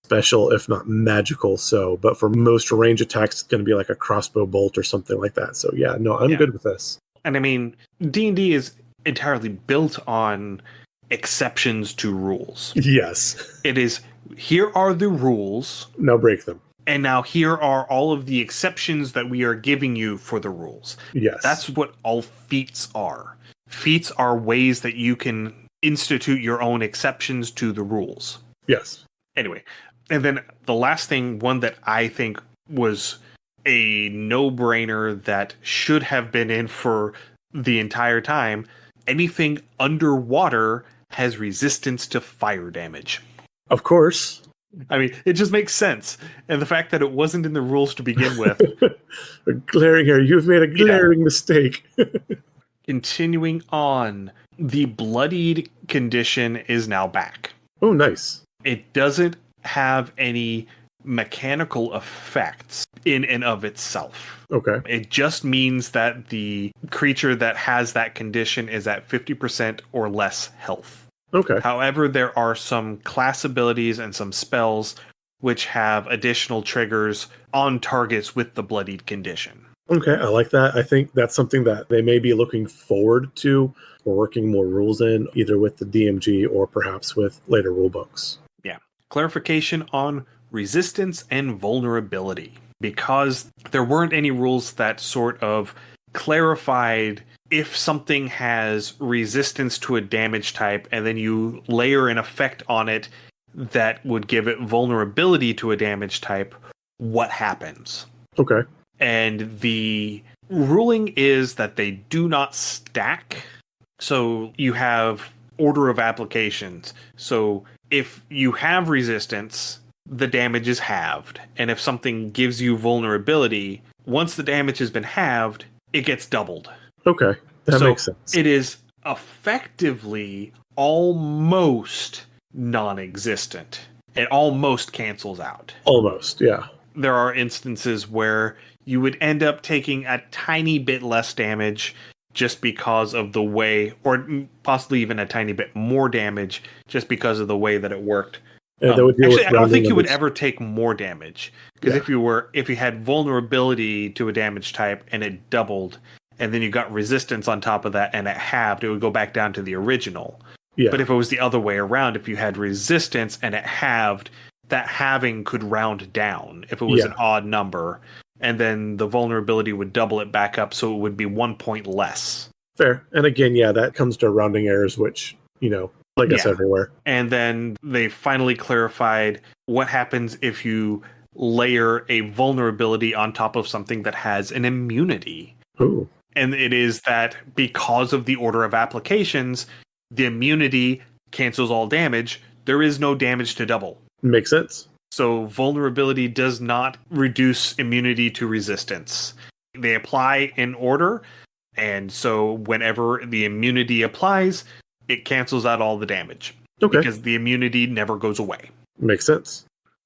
special, if not magical. So, but for most range attacks, it's going to be like a crossbow bolt or something like that. So, yeah, no, I'm good with this. And I mean, D&D is entirely built on exceptions to rules. Yes. It is, here are the rules. Now break them. And now here are all of the exceptions that we are giving you for the rules. Yes. That's what all feats are. Feats are ways that you can institute your own exceptions to the rules. Yes. Anyway, and then the last thing, one that I think was a no-brainer that should have been in for the entire time, anything underwater has resistance to fire damage. Of course. I mean, it just makes sense. And the fact that it wasn't in the rules to begin with. Glaring here. You've made a glaring mistake. Continuing on, the bloodied condition is now back. Oh, nice. It doesn't have any mechanical effects in and of itself. Okay. It just means that the creature that has that condition is at 50% or less health. Okay. However, there are some class abilities and some spells which have additional triggers on targets with the bloodied condition. Okay, I like that. I think that's something that they may be looking forward to or working more rules in, either with the DMG or perhaps with later rulebooks. Yeah. Clarification on resistance and vulnerability. Because there weren't any rules that sort of clarified if something has resistance to a damage type and then you layer an effect on it that would give it vulnerability to a damage type, what happens? Okay. And the ruling is that they do not stack. So you have order of applications. So if you have resistance, the damage is halved. And if something gives you vulnerability, once the damage has been halved, it gets doubled. Okay, that makes sense. It is effectively almost non-existent. It almost cancels out. Almost, yeah. There are instances where you would end up taking a tiny bit less damage just because of the way, or possibly even a tiny bit more damage just because of the way that it worked. Actually, I don't think you would ever take more damage, because if you had vulnerability to a damage type and it doubled, and then you got resistance on top of that and it halved, it would go back down to the original. Yeah. But if it was the other way around, if you had resistance and it halved, that halving could round down if it was an odd number, and then the vulnerability would double it back up, so it would be 1 point less. Fair. And again, that comes to rounding errors, which, like I said, everywhere. And then they finally clarified what happens if you layer a vulnerability on top of something that has an immunity. Ooh. And it is that because of the order of applications, the immunity cancels all damage. There is no damage to double. Makes sense. So vulnerability does not reduce immunity to resistance. They apply in order, and so whenever the immunity applies, it cancels out all the damage. Okay. Because the immunity never goes away. Makes sense.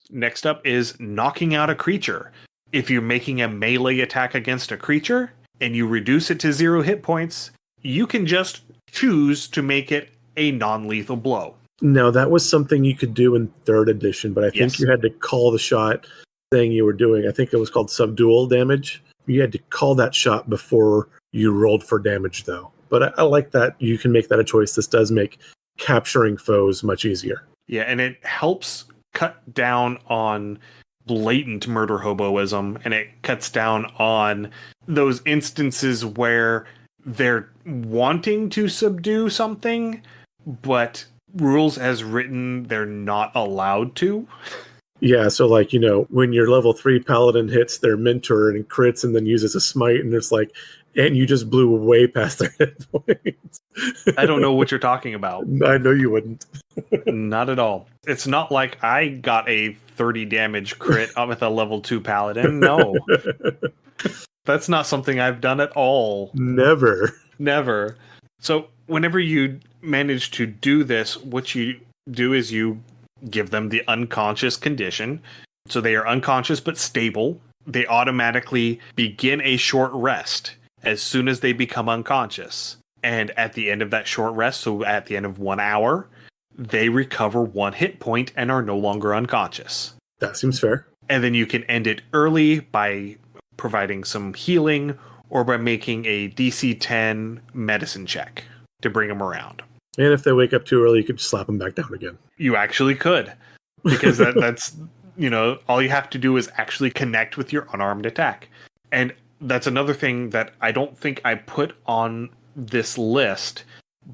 Next up is knocking out a creature. If you're making a melee attack against a creature, and you reduce it to 0 hit points, you can just choose to make it a non-lethal blow. Now, that was something you could do in 3rd edition, but I think you had to call the shot thing you were doing. I think it was called subdual damage. You had to call that shot before you rolled for damage, though. But I like that you can make that a choice. This does make capturing foes much easier. Yeah, and it helps cut down on blatant murder hoboism, and it cuts down on those instances where they're wanting to subdue something, but rules as written, they're not allowed to. Yeah, so like, when your level 3 paladin hits their mentor and crits and then uses a smite, and it's like, and you just blew way past their hit points. I don't know what you're talking about. I know you wouldn't. Not at all. It's not like I got a 30 damage crit with a level 2 paladin. No. That's not something I've done at all. Never. So whenever you manage to do this, what you do is you give them the unconscious condition. So they are unconscious but stable. They automatically begin a short rest as soon as they become unconscious. And at the end of that short rest, so at the end of 1 hour, they recover 1 hit point and are no longer unconscious. That seems fair. And then you can end it early by providing some healing or by making a DC 10 medicine check to bring them around. And if they wake up too early, you could just slap them back down again. You actually could. Because that's, all you have to do is actually connect with your unarmed attack. And that's another thing that I don't think I put on this list,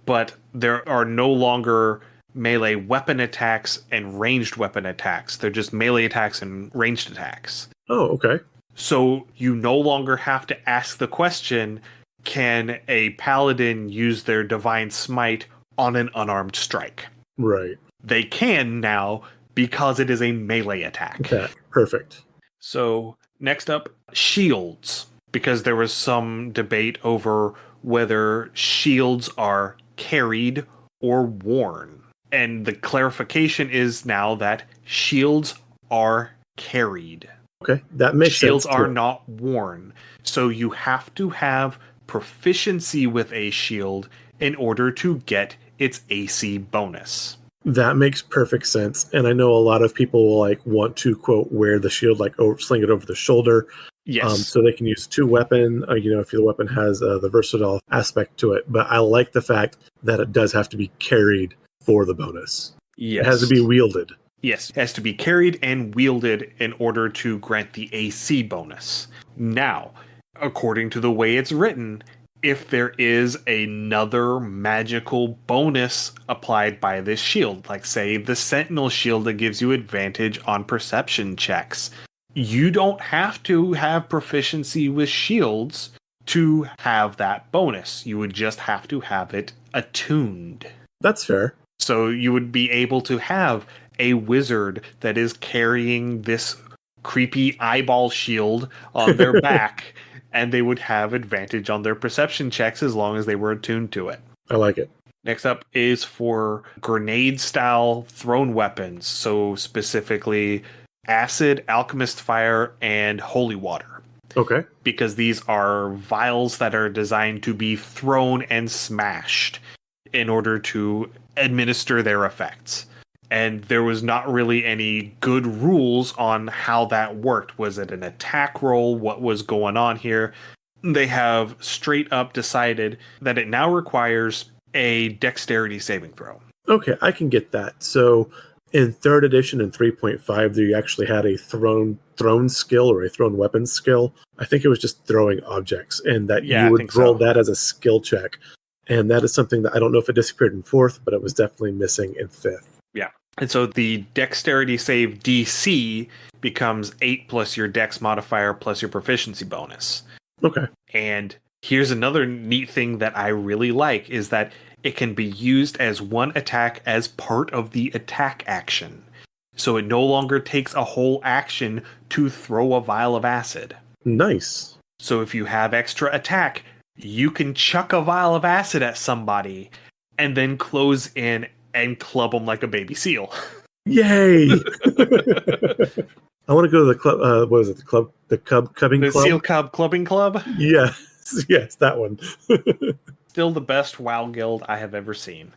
but there are no longer melee weapon attacks and ranged weapon attacks. They're just melee attacks and ranged attacks. Oh, okay. So you no longer have to ask the question, can a paladin use their divine smite on an unarmed strike? Right. They can now because it is a melee attack. Okay, perfect. So next up, shields. Because there was some debate over whether shields are carried or worn. And the clarification is now that shields are carried. Okay, that makes sense. Shields are not worn. So you have to have proficiency with a shield in order to get its AC bonus. That makes perfect sense. And I know a lot of people will want to quote wear the shield, sling it over the shoulder. Yes. So they can use 2 weapon, if the weapon has the versatile aspect to it. But I like the fact that it does have to be carried for the bonus. Yes. It has to be wielded. Yes, it has to be carried and wielded in order to grant the AC bonus. Now, according to the way it's written, if there is another magical bonus applied by this shield, like say the Sentinel shield that gives you advantage on perception checks, you don't have to have proficiency with shields to have that bonus. You would just have to have it attuned. That's fair. So you would be able to have a wizard that is carrying this creepy eyeball shield on their back, and they would have advantage on their perception checks as long as they were attuned to it. I like it. Next up is for grenade-style thrown weapons, so specifically acid, alchemist fire, and holy water. Okay. Because these are vials that are designed to be thrown and smashed in order to administer their effects. And there was not really any good rules on how that worked. Was it an attack roll? What was going on here? They have straight up decided that it now requires a dexterity saving throw. Okay, I can get that. So in 3rd edition and 3.5, you actually had a thrown skill or a thrown weapon skill. I think it was just throwing objects, and that you would roll that as a skill check. And that is something that I don't know if it disappeared in 4th, but it was definitely missing in 5th. Yeah. And so the dexterity save DC becomes 8 plus your dex modifier plus your proficiency bonus. Okay. And Here's another neat thing that I really like is that it can be used as one attack as part of the attack action. So it no longer takes a whole action to throw a vial of acid. Nice. So if you have extra attack, you can chuck a vial of acid at somebody and then close in and club them like a baby seal. Yay! I want to go to the club. What is it? The Cub Cubbing The Club? Seal Cub Clubbing Club? Yes, that one. Still the best WoW guild I have ever seen.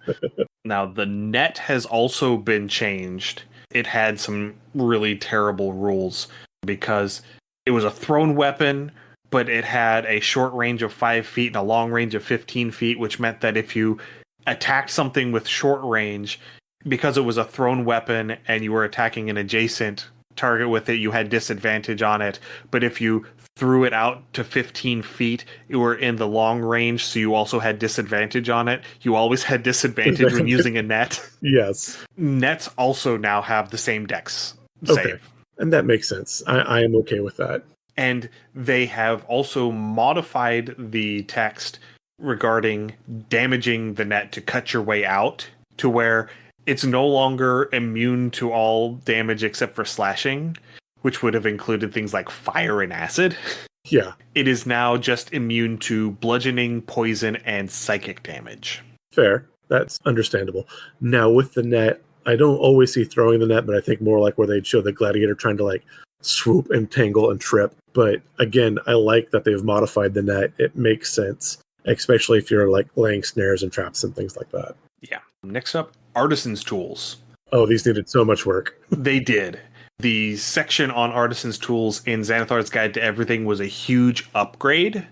Now, the net has also been changed. It had some really terrible rules because it was a thrown weapon, but it had a short range of 5 feet and a long range of 15 feet, which meant that if you attacked something with short range, because it was a thrown weapon and you were attacking an adjacent target with it, you had disadvantage on it. But if you threw it out to 15 feet, you were in the long range, so you also had disadvantage on it. You always had disadvantage when using a net. Yes. Nets also now have the same dex Okay. save. And that makes sense. I am okay with that. And they have also modified the text regarding damaging the net to cut your way out to where it's no longer immune to all damage except for slashing, which would have included things like fire and acid. Yeah. It is now just immune to bludgeoning, poison, and psychic damage. Fair. That's understandable. Now, with the net, I don't always see throwing the net, but I think more like where they'd show the gladiator trying to like swoop and tangle and trip. But again, I like that they've modified the net. It makes sense, especially if you're like laying snares and traps and things like that. Yeah. Next up, Artisan's Tools. Oh, these needed so much work. They did. The section on Artisan's Tools in Xanathar's Guide to Everything was a huge upgrade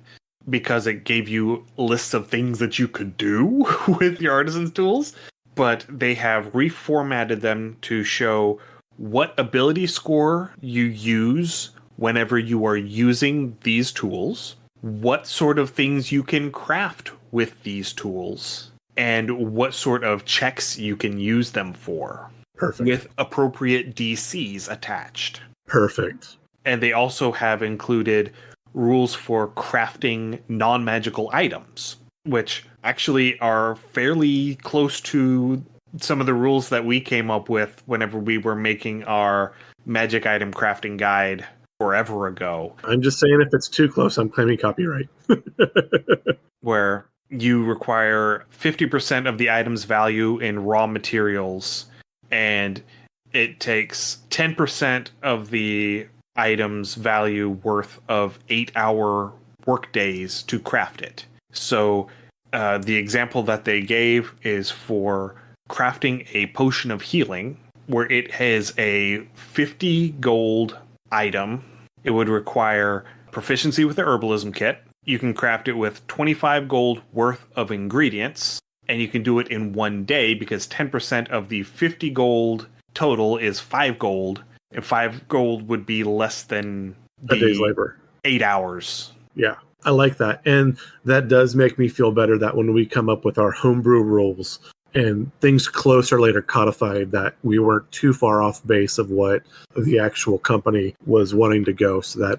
because it gave you lists of things that you could do with your Artisan's Tools. But they have reformatted them to show what ability score you use whenever you are using these tools, what sort of things you can craft with these tools, and what sort of checks you can use them for. Perfect. With appropriate DCs attached. Perfect. And they also have included rules for crafting non-magical items, which actually are fairly close to some of the rules that we came up with whenever we were making our magic item crafting guide forever ago. I'm just saying if it's too close, I'm claiming copyright. Where you require 50% of the item's value in raw materials, and it takes 10% of the item's value worth of 8-hour work days to craft it. So the example that they gave is for crafting a potion of healing, where it has a 50 gold item. It would require proficiency with the herbalism kit. You can craft it with 25 gold worth of ingredients, and you can do it in 1 day because 10% of the 50 gold total is 5 gold, and 5 gold would be less than A day's labor. 8 hours. Yeah, I like that. And that does make me feel better that when we come up with our homebrew rules and things closer later codified, that we weren't too far off base of what the actual company was wanting to go. So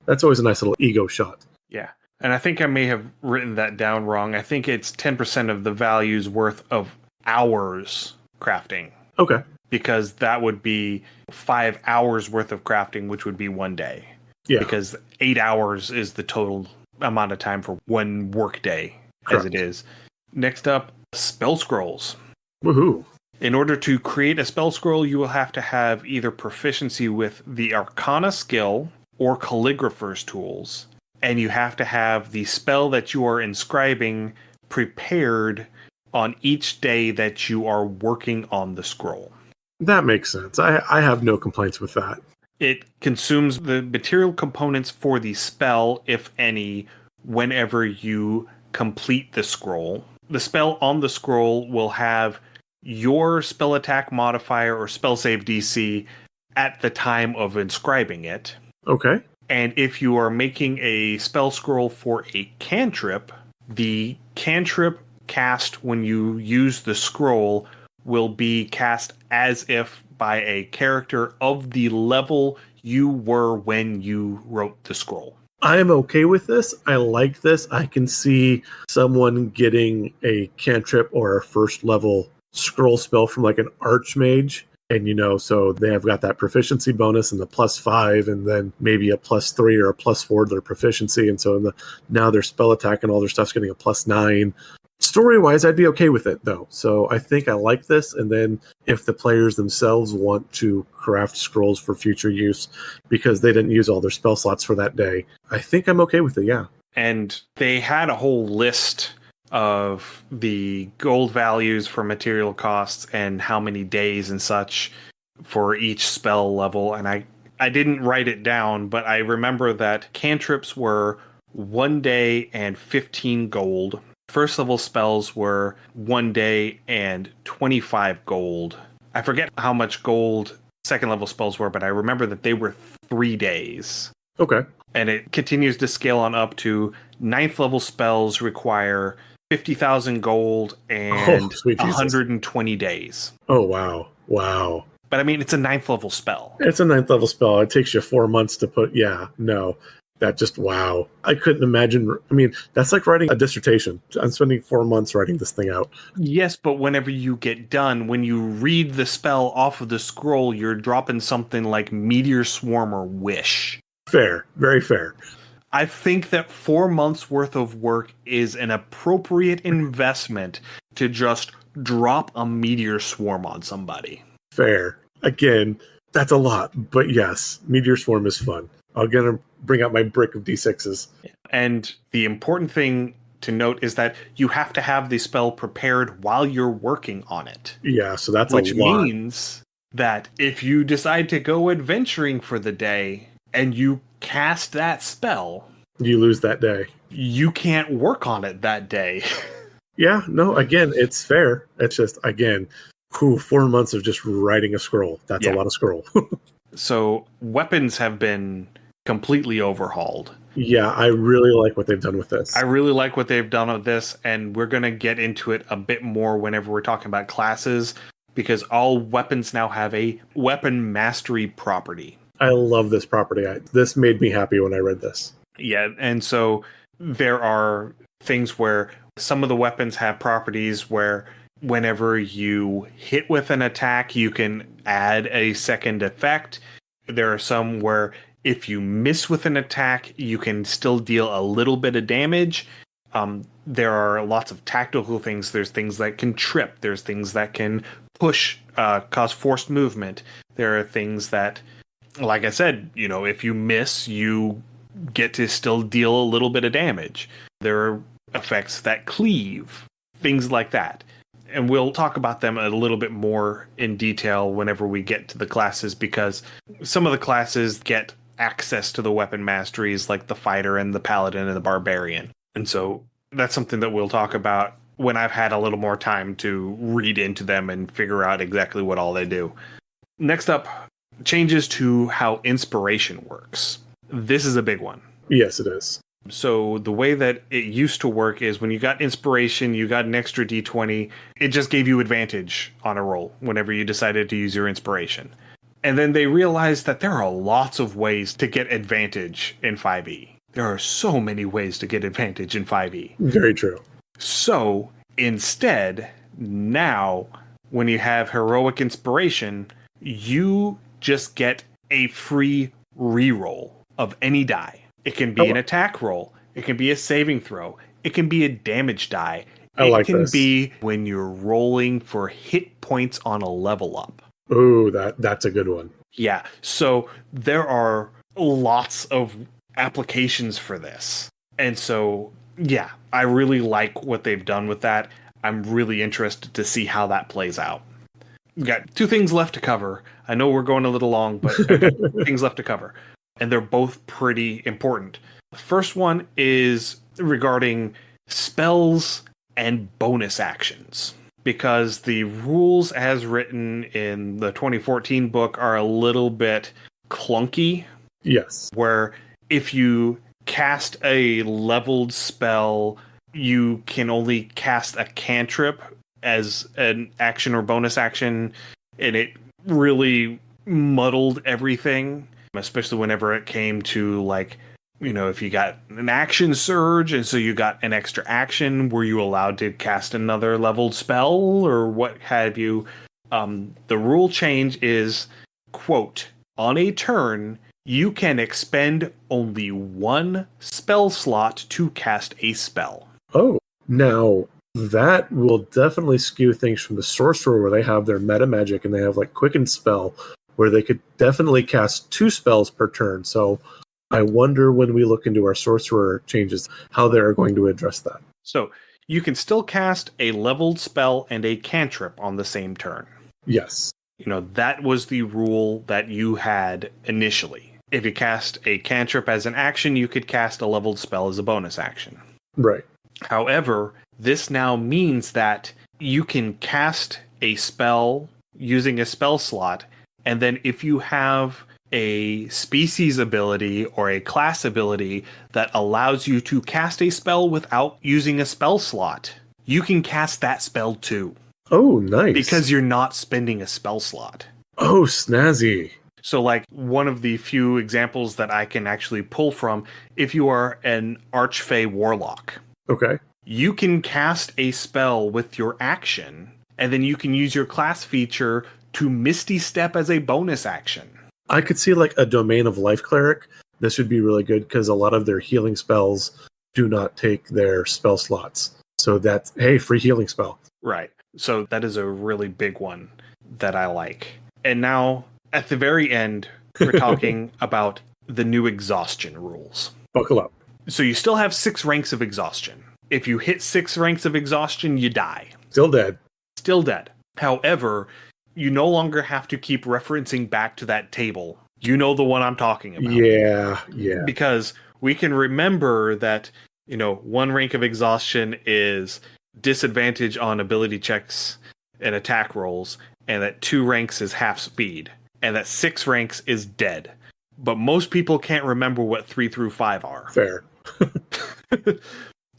that's always a nice little ego shot. Yeah. And I think I may have written that down wrong. I think it's 10% of the value's worth of hours crafting. Okay. Because that would be 5 hours worth of crafting, which would be 1 day. Yeah. Because 8 hours is the total amount of time for 1 work day, Correct. as it is. Next up, spell scrolls. Woohoo. In order to create a spell scroll, you will have to have either proficiency with the Arcana skill or Calligrapher's tools. And you have to have the spell that you are inscribing prepared on each day that you are working on the scroll. That makes sense. I have no complaints with that. It consumes the material components for the spell, if any, whenever you complete the scroll. The spell on the scroll will have your spell attack modifier or spell save DC at the time of inscribing it. Okay. And if you are making a spell scroll for a cantrip, the cantrip cast when you use the scroll will be cast as if by a character of the level you were when you wrote the scroll. I am okay with this. I like this. I can see someone getting a cantrip or a first level scroll spell from like an archmage. And, so they have got that proficiency bonus and the +5, and then maybe a +3 or a +4 to their proficiency. And so now their spell attack and all their stuff's getting a +9. Story wise, I'd be okay with it though. So I think I like this. And then if the players themselves want to craft scrolls for future use because they didn't use all their spell slots for that day, I think I'm okay with it. Yeah. And they had a whole list of the gold values for material costs and how many days and such for each spell level. And I didn't write it down, but I remember that cantrips were 1 day and 15 gold. First level spells were 1 day and 25 gold. I forget how much gold second level spells were, but I remember that they were 3 days. Okay. And it continues to scale on up to 9th level spells require 50,000 gold and 120 days. Oh, wow. Wow. But I mean, it's a 9th level spell. It's a 9th level spell. It takes you 4 months to put. Yeah, no. That just, wow. I couldn't imagine. I mean, that's like writing a dissertation. I'm spending 4 months writing this thing out. Yes, but whenever you get done, when you read the spell off of the scroll, you're dropping something like Meteor Swarm or Wish. Fair. Very fair. I think that 4 months worth of work is an appropriate investment to just drop a Meteor Swarm on somebody. Fair. Again, that's a lot. But yes, Meteor Swarm is fun. I'm going to bring out my brick of D6s. And the important thing to note is that you have to have the spell prepared while you're working on it. Yeah, so that's which a lot. Which means that if you decide to go adventuring for the day and you cast that spell, you lose that day. You can't work on it that day. Yeah, no, again, it's fair. It's just, again, 4 months of just writing a scroll. That's a lot of scroll. So weapons have been completely overhauled. Yeah, I really like what they've done with this. I really like what they've done with this, and we're going to get into it a bit more whenever we're talking about classes, because all weapons now have a weapon mastery property. I love this property. This made me happy when I read this. Yeah, and so there are things where some of the weapons have properties where whenever you hit with an attack, you can add a second effect. There are some where if you miss with an attack, you can still deal a little bit of damage. There are lots of tactical things. There's things that can trip. There's things that can push, cause forced movement. There are things that, like I said, if you miss, you get to still deal a little bit of damage. There are effects that cleave, things like that. And we'll talk about them a little bit more in detail whenever we get to the classes, because some of the classes get access to the weapon masteries, like the fighter and the paladin and the barbarian. And so that's something that we'll talk about when I've had a little more time to read into them and figure out exactly what all they do. Next up, changes to how inspiration works. This is a big one. Yes, it is. So the way that it used to work is when you got inspiration, you got an extra d20. It just gave you advantage on a roll whenever you decided to use your inspiration. And then they realized that there are lots of ways to get advantage in 5e. There are so many ways to get advantage in 5e. Very true. So instead, now, when you have heroic inspiration, you just get a free reroll of any die. It can be an attack roll. It can be a saving throw. It can be a damage die. It can be when you're rolling for hit points on a level up. Ooh, that's a good one. Yeah. So there are lots of applications for this. And so, yeah, I really like what they've done with that. I'm really interested to see how that plays out. We've got 2 things left to cover. I know we're going a little long, but I've got 2 things left to cover. And they're both pretty important. The first one is regarding spells and bonus actions, because the rules as written in the 2014 book are a little bit clunky. Yes. Where if you cast a leveled spell, you can only cast a cantrip as an action or bonus action, and it really muddled everything. Especially whenever it came to like if you got an action surge and so you got an extra action, were you allowed to cast another leveled spell or what have you? The rule change is, quote, on a turn, you can expend only one spell slot to cast a spell. Oh, now that will definitely skew things from the sorcerer where they have their meta magic and they have like quicken spell where they could definitely cast 2 spells per turn. So I wonder when we look into our sorcerer changes how they're going to address that. So you can still cast a leveled spell and a cantrip on the same turn. Yes. That was the rule that you had initially. If you cast a cantrip as an action, you could cast a leveled spell as a bonus action. Right. However, this now means that you can cast a spell using a spell slot, and then if you have a species ability or a class ability that allows you to cast a spell without using a spell slot, you can cast that spell too. Oh, nice. Because you're not spending a spell slot. Oh, snazzy. So, like, one of the few examples that I can actually pull from, if you are an Archfey Warlock, okay, you can cast a spell with your action, and then you can use your class feature to Misty Step as a bonus action. I could see like a Domain of Life Cleric. This would be really good because a lot of their healing spells do not take their spell slots. So that's, hey, free healing spell. Right. So that is a really big one that I like. And now, at the very end, we're talking about the new exhaustion rules. Buckle up. So you still have 6 ranks of exhaustion. If you hit 6 ranks of exhaustion, you die. Still dead. Still dead. However, you no longer have to keep referencing back to that table. You know the one I'm talking about. Yeah. Because we can remember that, 1 rank of exhaustion is disadvantage on ability checks and attack rolls, and that 2 ranks is half speed, and that 6 ranks is dead. But most people can't remember what 3 through 5 are. Fair.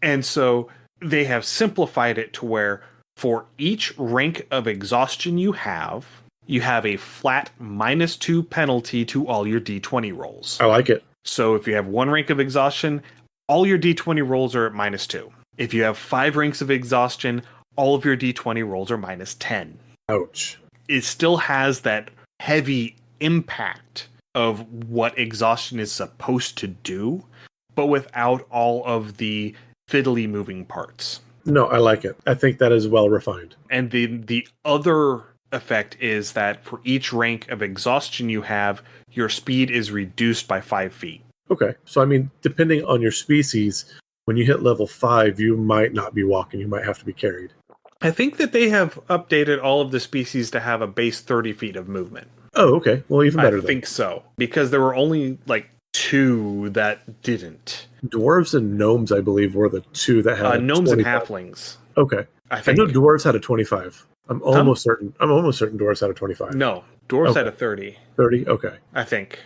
And so they have simplified it to where for each rank of exhaustion you have a flat -2 penalty to all your D20 rolls. I like it. So if you have 1 rank of exhaustion, all your D20 rolls are at -2. If you have 5 ranks of exhaustion, all of your D20 rolls are -10. Ouch. It still has that heavy impact of what exhaustion is supposed to do, but without all of the fiddly moving parts. No, I like it. I think that is well refined. And the other effect is that for each rank of exhaustion you have, your speed is reduced by 5 feet. Okay. So, I mean, depending on your species, when you hit level 5, you might not be walking. You might have to be carried. I think that they have updated all of the species to have a base 30 feet of movement. Oh, okay. Well, even better. I think so. Because there were only, 2 that didn't. Dwarves and gnomes, I believe, were the 2 that had gnomes 25. And halflings. Okay. I know dwarves had a 25. I'm almost certain dwarves had a 25. No, dwarves had a 30. 30? Okay. I think.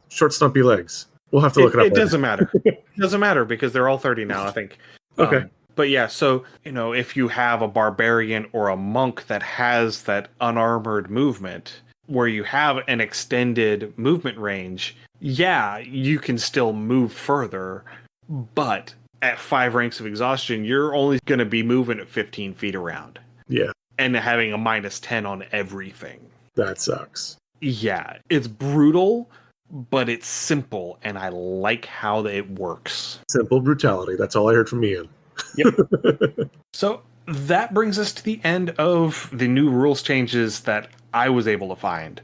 Short, stumpy legs. We'll have to look it up. It doesn't matter. It doesn't matter because they're all 30 now, I think. Okay. But yeah, so, if you have a barbarian or a monk that has that unarmored movement, where you have an extended movement range, yeah, you can still move further, but at 5 ranks of exhaustion, you're only going to be moving at 15 feet around. Yeah. And having a -10 on everything. That sucks. Yeah, it's brutal, but it's simple, and I like how it works. Simple brutality. That's all I heard from Ian. Yep. So that brings us to the end of the new rules changes that I was able to find.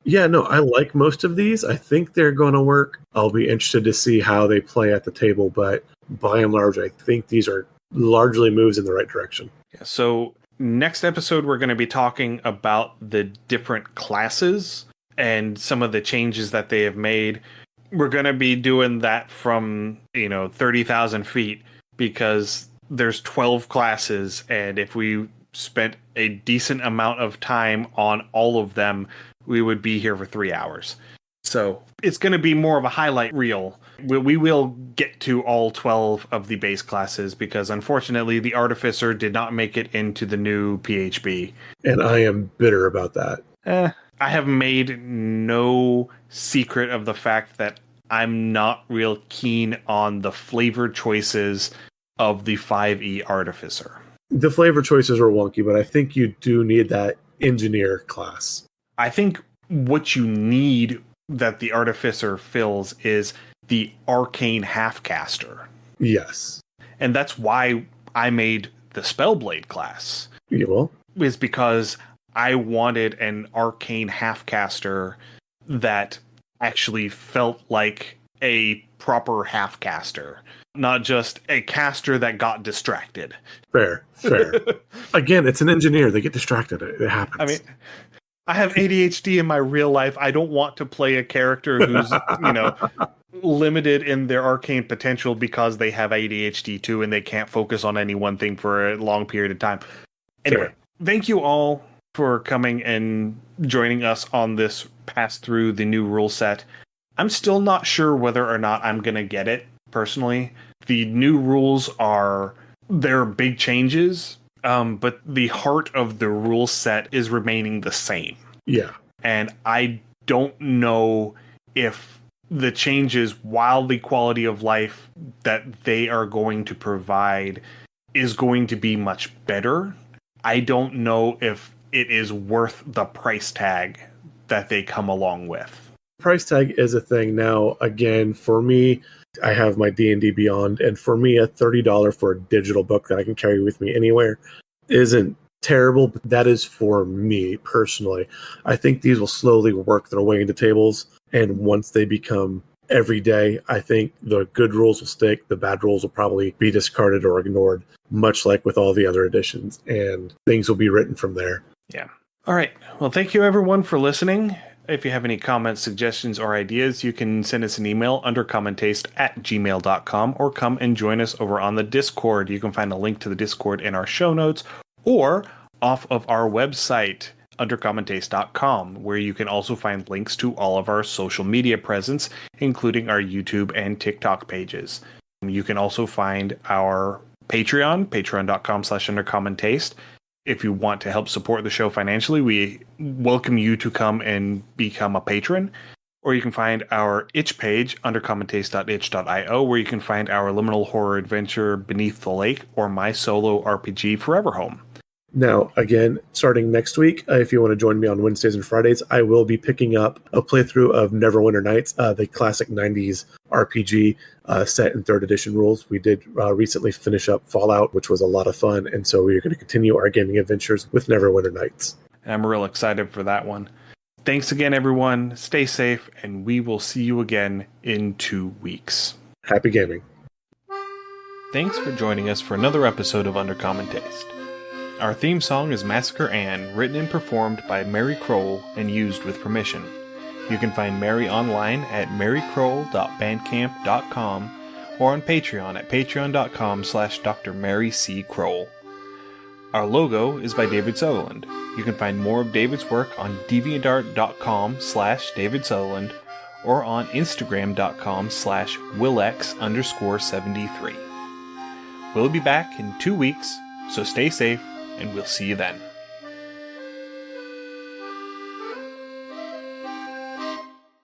Yeah, no, I like most of these. I think they're going to work. I'll be interested to see how they play at the table, but by and large, I think these are largely moves in the right direction. Yeah, so next episode, we're going to be talking about the different classes and some of the changes that they have made. We're going to be doing that from, 30,000 feet because there's 12 classes, and if we spent a decent amount of time on all of them, we would be here for 3 hours. So it's going to be more of a highlight reel. We will get to all 12 of the base classes because unfortunately the Artificer did not make it into the new PHB. And I am bitter about that. I have made no secret of the fact that I'm not real keen on the flavor choices of the 5e Artificer. The flavor choices are wonky, but I think you do need that engineer class. I think what you need that the Artificer fills is the arcane halfcaster. Yes. And that's why I made the Spellblade class. You will. Is because I wanted an arcane halfcaster that actually felt like a proper halfcaster, not just a caster that got distracted. Fair. Again, it's an engineer. They get distracted. It happens. I mean, I have ADHD in my real life. I don't want to play a character who's, limited in their arcane potential because they have ADHD too and they can't focus on any one thing for a long period of time. Anyway. Fair. Thank you all for coming and joining us on this pass through the new rule set. I'm still not sure whether or not I'm going to get it, personally. The new rules they're big changes, but the heart of the rule set is remaining the same. Yeah. And I don't know if the changes, while the quality of life that they are going to provide is going to be much better, I don't know if it is worth the price tag that they come along with. Price tag is a thing now. Again, for me, I have my D&D Beyond, and for me, a $30 for a digital book that I can carry with me anywhere isn't terrible, but that is for me personally. I think these will slowly work their way into tables, and once they become every day, I think the good rules will stick, the bad rules will probably be discarded or ignored, much like with all the other editions, and things will be written from there. Yeah. All right. Well, thank you everyone for listening. If you have any comments, suggestions, or ideas, you can send us an email undercommentaste@gmail.com or come and join us over on the Discord. You can find a link to the Discord in our show notes or off of our website, undercommentaste.com, where you can also find links to all of our social media presence, including our YouTube and TikTok pages. You can also find our Patreon, patreon.com/undercommentaste. If you want to help support the show financially, we welcome you to come and become a patron. Or you can find our itch page, undercommentaste.itch.io, where you can find our liminal horror adventure Beneath the Lake or my solo RPG Forever Home. Now, again, starting next week, if you want to join me on Wednesdays and Fridays, I will be picking up a playthrough of Neverwinter Nights, the classic 90s RPG set in 3rd edition rules. We did recently finish up Fallout, which was a lot of fun, and so we are going to continue our gaming adventures with Neverwinter Nights. I'm real excited for that one. Thanks again, everyone. Stay safe, and we will see you again in 2 weeks. Happy gaming. Thanks for joining us for another episode of Undercommon Taste. Our theme song is Massacre Anne, written and performed by Mary Kroll and used with permission. You can find Mary online at marykroll.bandcamp.com or on Patreon at patreon.com/Dr. Mary C. Kroll. Our logo is by David Sutherland. You can find more of David's work on deviantart.com/David Sutherland or on instagram.com/Willex_73. We'll be back in 2 weeks, so stay safe, and we'll see you then.